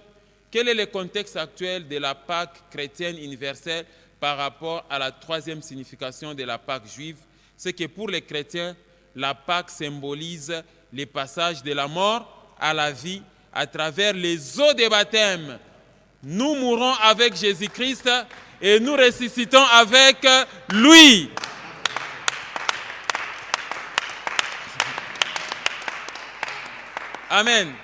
Quel est le contexte actuel de la Pâque chrétienne universelle? par rapport à la troisième signification de la Pâque juive, c'est que pour les chrétiens, la Pâque symbolise le passage de la mort à la vie à travers les eaux de baptême. Nous mourons avec Jésus-Christ et nous ressuscitons avec lui. Amen.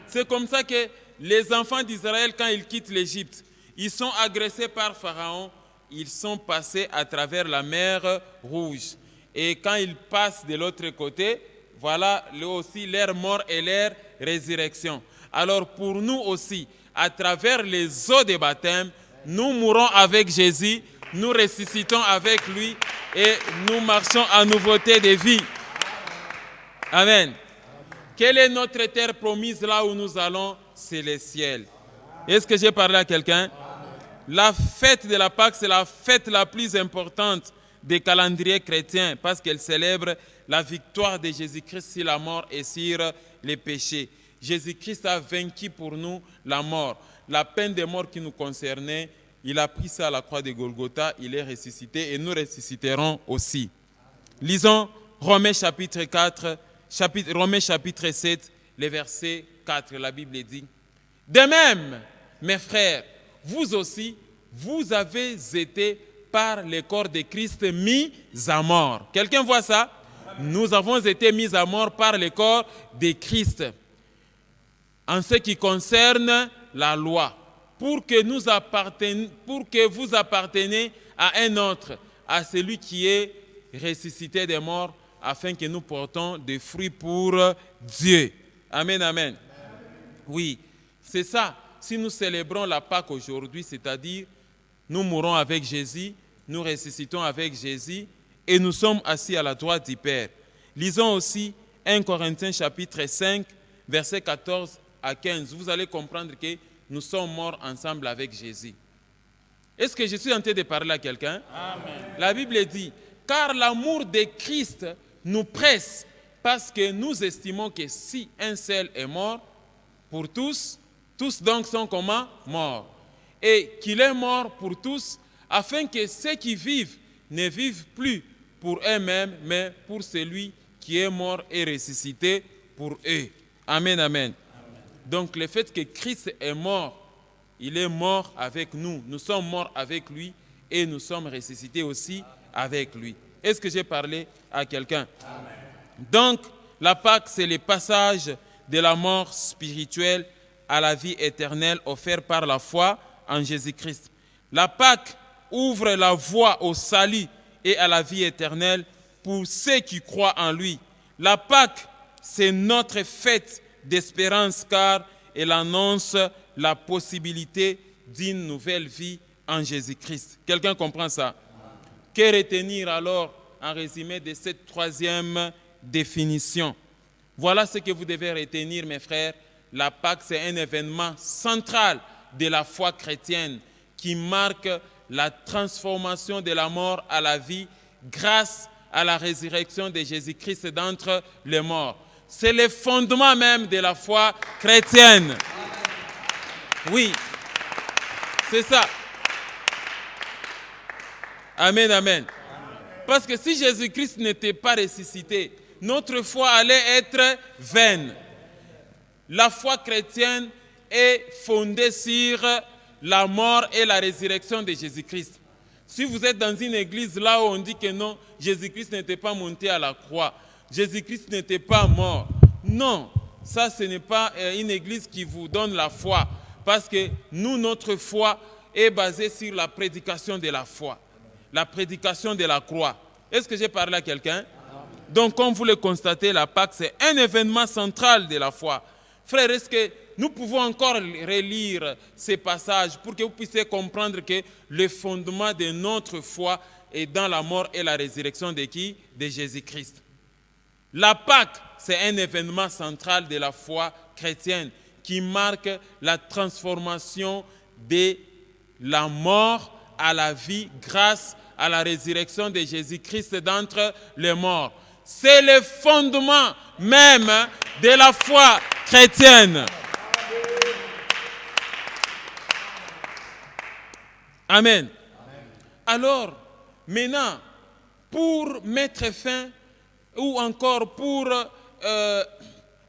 C'est comme ça que les enfants d'Israël, quand ils quittent l'Égypte, ils sont agressés par Pharaon, ils sont passés à travers la mer Rouge. Et quand ils passent de l'autre côté, voilà aussi leur mort et leur résurrection. Alors pour nous aussi, à travers les eaux de baptême, nous mourons avec Jésus, nous ressuscitons avec lui et nous marchons en nouveauté de vie. Amen. Quelle est notre terre promise là où nous allons? C'est le ciel. Est-ce que j'ai parlé à quelqu'un? La fête de la Pâque, c'est la fête la plus importante des calendriers chrétiens parce qu'elle célèbre la victoire de Jésus-Christ sur la mort et sur les péchés. Jésus-Christ a vaincu pour nous la mort. La peine de mort qui nous concernait, il a pris ça à la croix de Golgotha, il est ressuscité et nous ressusciterons aussi. Lisons Romains chapitre 7, le verset 4, la Bible dit: de même, mes frères, vous aussi, vous avez été par le corps de Christ mis à mort. Quelqu'un voit ça? Nous avons été mis à mort par le corps de Christ en ce qui concerne la loi, pour que vous apparteniez à un autre, à celui qui est ressuscité des morts, afin que nous portons des fruits pour Dieu. Amen, amen. Oui, c'est ça. Si nous célébrons la Pâque aujourd'hui, c'est-à-dire nous mourons avec Jésus, nous ressuscitons avec Jésus et nous sommes assis à la droite du Père. Lisons aussi 1 Corinthiens chapitre 5, versets 14 à 15. Vous allez comprendre que nous sommes morts ensemble avec Jésus. Est-ce que je suis en train de parler à quelqu'un? Amen. La Bible dit: car l'amour de Christ nous presse, parce que nous estimons que si un seul est mort pour tous, tous donc sont comment? Morts. Et qu'il est mort pour tous, afin que ceux qui vivent ne vivent plus pour eux-mêmes, mais pour celui qui est mort et ressuscité pour eux. Amen, amen. Amen. Donc le fait que Christ est mort, il est mort avec nous. Nous sommes morts avec lui et nous sommes ressuscités aussi avec lui. Est-ce que j'ai parlé à quelqu'un? Donc, la Pâque, c'est le passage de la mort spirituelle à la vie éternelle offerte par la foi en Jésus-Christ. La Pâque ouvre la voie au salut et à la vie éternelle pour ceux qui croient en lui. La Pâque, c'est notre fête d'espérance car elle annonce la possibilité d'une nouvelle vie en Jésus-Christ. Quelqu'un comprend ça? Que retenir alors en résumé de cette troisième définition? Voilà ce que vous devez retenir, mes frères. La Pâque, c'est un événement central de la foi chrétienne qui marque la transformation de la mort à la vie grâce à la résurrection de Jésus-Christ d'entre les morts. C'est le fondement même de la foi chrétienne. Oui, c'est ça. Amen, amen. Parce que si Jésus-Christ n'était pas ressuscité, notre foi allait être vaine. La foi chrétienne est fondée sur la mort et la résurrection de Jésus-Christ. Si vous êtes dans une église là où on dit que non, Jésus-Christ n'était pas monté à la croix, Jésus-Christ n'était pas mort. Non, ça ce n'est pas une église qui vous donne la foi. Parce que nous, notre foi est basée sur la prédication de la foi. La prédication de la croix. Est-ce que j'ai parlé à quelqu'un? Donc, comme vous le constatez, la Pâque, c'est un événement central de la foi. Frères, est-ce que nous pouvons encore relire ces passages pour que vous puissiez comprendre que le fondement de notre foi est dans la mort et la résurrection de qui? De Jésus-Christ. La Pâque, c'est un événement central de la foi chrétienne qui marque la transformation de la mort à la vie grâce à la résurrection de Jésus-Christ d'entre les morts. C'est le fondement même de la foi chrétienne. Amen. Alors, maintenant, pour mettre fin ou encore pour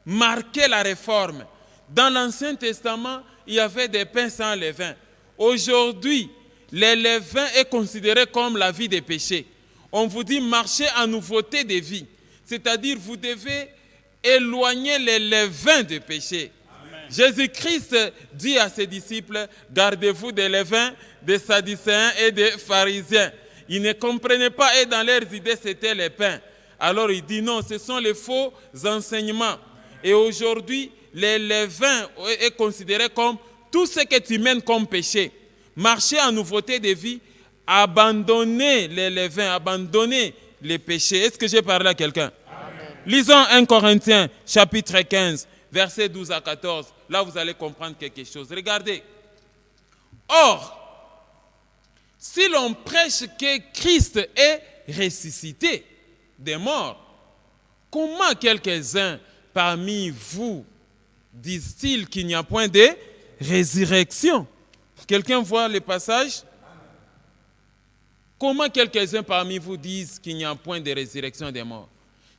marquer la réforme, dans l'Ancien Testament, il y avait des pains sans levain. Aujourd'hui, le levain est considéré comme la vie des péchés. On vous dit marchez en nouveauté de vie. C'est-à-dire vous devez éloigner les levains de péché. Jésus-Christ dit à ses disciples, gardez-vous des levains, des sadducéens et des pharisiens. Ils ne comprenaient pas et dans leurs idées c'était les pains. Alors il dit non, ce sont les faux enseignements. Et aujourd'hui, les levains est considéré comme tout ce que tu mènes comme péché. Marcher en nouveauté de vie, abandonner les levains, abandonner les péchés. Est-ce que j'ai parlé à quelqu'un? Lisons 1 Corinthiens chapitre 15, versets 12 à 14. Là, vous allez comprendre quelque chose. Regardez. Or, si l'on prêche que Christ est ressuscité des morts, comment quelques-uns parmi vous disent-ils qu'il n'y a point de résurrection? Quelqu'un voit le passage? Comment quelques-uns parmi vous disent qu'il n'y a point de résurrection des morts?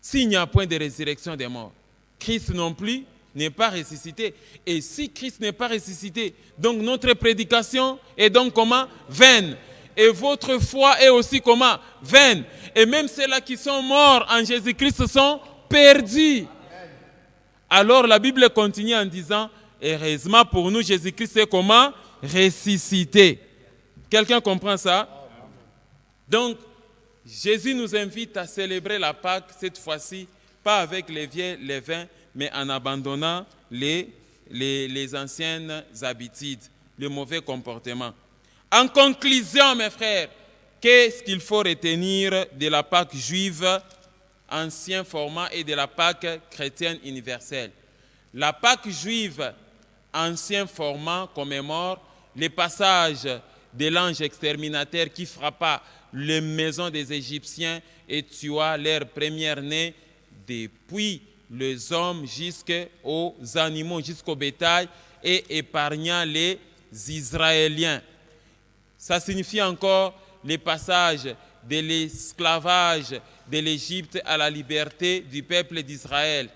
S'il n'y a point de résurrection des morts, Christ non plus n'est pas ressuscité. Et si Christ n'est pas ressuscité, donc notre prédication est donc comment? Vaine. Et votre foi est aussi comment? Vaine. Et même ceux-là qui sont morts en Jésus-Christ sont perdus. Alors la Bible continue en disant, heureusement pour nous, Jésus-Christ est comment? Ressuscité. Quelqu'un comprend ça? Donc, Jésus nous invite à célébrer la Pâque, cette fois-ci, pas avec les vieux levains, mais en abandonnant les anciennes habitudes, le mauvais comportement. En conclusion, mes frères, qu'est-ce qu'il faut retenir de la Pâque juive, ancien format, et de la Pâque chrétienne universelle? La Pâque juive, ancien format, commémore les passages de l'ange exterminateur qui frappa les maisons des Égyptiens et tua leurs premiers-nés, depuis les hommes jusqu'aux animaux, jusqu'au bétail, et épargna les Israéliens. Ça signifie encore les passages de l'esclavage de l'Égypte à la liberté du peuple d'Israël.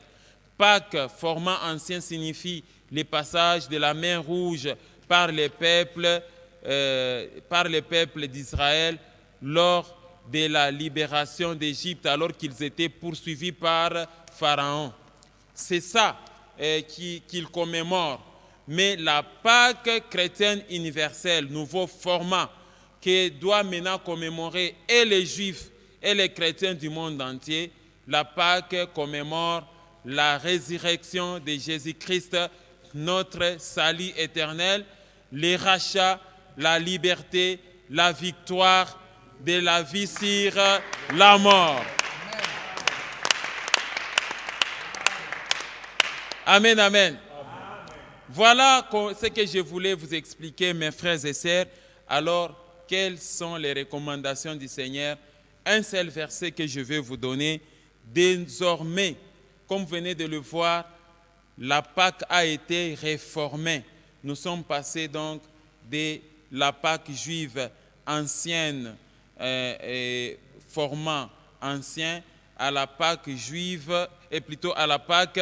Pâques, format ancien, signifie les passages de la mer Rouge par les peuples d'Israël lors de la libération d'Égypte, alors qu'ils étaient poursuivis par Pharaon. C'est ça qu'il commémore. Mais la Pâque chrétienne universelle, nouveau format, que doit maintenant commémorer et les Juifs et les chrétiens du monde entier, la Pâque commémore la résurrection de Jésus-Christ, notre salut éternel, les rachats, la liberté, la victoire de la vie sur la mort. Amen, amen. Voilà ce que je voulais vous expliquer, mes frères et sœurs. Alors, quelles sont les recommandations du Seigneur? Un seul verset que je vais vous donner. Désormais, comme vous venez de le voir, la Pâque a été réformée. Nous sommes passés donc de la Pâque juive ancienne, format ancien, à la Pâque juive, et plutôt à la Pâque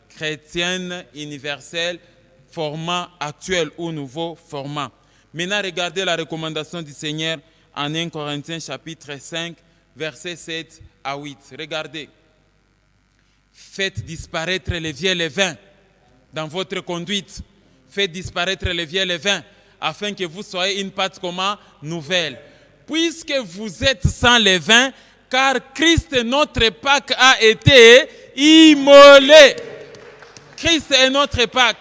chrétienne universelle, format actuel ou nouveau format. Maintenant, regardez la recommandation du Seigneur en 1 Corinthiens chapitre 5, versets 7 à 8. Regardez. Faites disparaître les vieux levains dans votre conduite. Faites disparaître les vieux levains afin que vous soyez une pâte comment? Nouvelle. Puisque vous êtes sans levain, car Christ, notre Pâque, a été immolé. Christ est notre Pâque.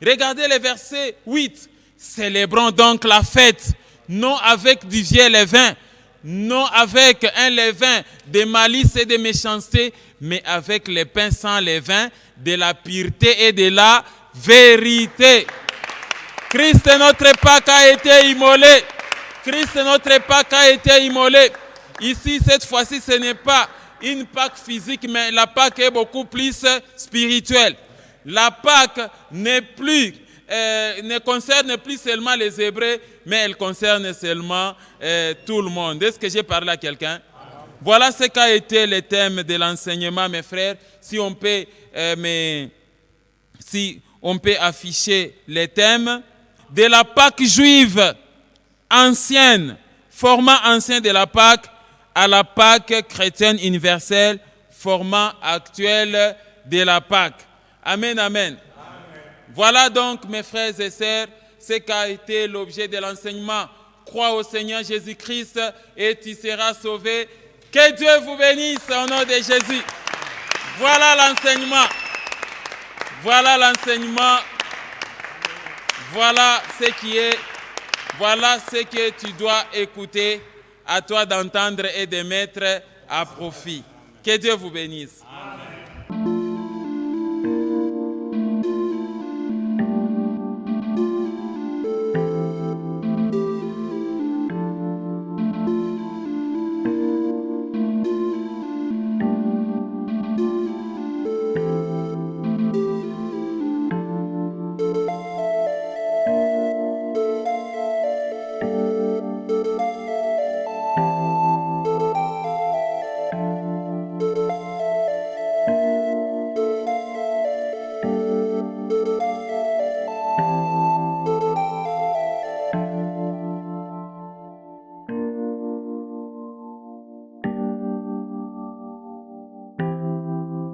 Regardez le verset 8. Célébrons donc la fête, non avec du vieux levain, non avec un levain de malice et de méchanceté, mais avec les pains sans levain, de la pureté et de la vérité. Christ, notre Pâque, a été immolé. Christ, notre Pâque, a été immolé. Ici, cette fois-ci, ce n'est pas une Pâque physique, mais la Pâque est beaucoup plus spirituelle. La Pâque n'est plus ne concerne plus seulement les Hébreux, mais elle concerne seulement tout le monde. Est-ce que j'ai parlé à quelqu'un? Voilà ce qu'a été le thème de l'enseignement, mes frères. Si on peut afficher les thèmes de la Pâque juive ancienne, format ancien de la Pâque, à la Pâque chrétienne universelle, format actuel de la Pâque. Amen, amen. Voilà donc, mes frères et sœurs, ce qu'a été l'objet de l'enseignement. Crois au Seigneur Jésus-Christ et tu seras sauvé. Que Dieu vous bénisse au nom de Jésus. Voilà l'enseignement. Voilà l'enseignement. Voilà ce que tu dois écouter. À toi d'entendre et de mettre à profit. Que Dieu vous bénisse. Amen.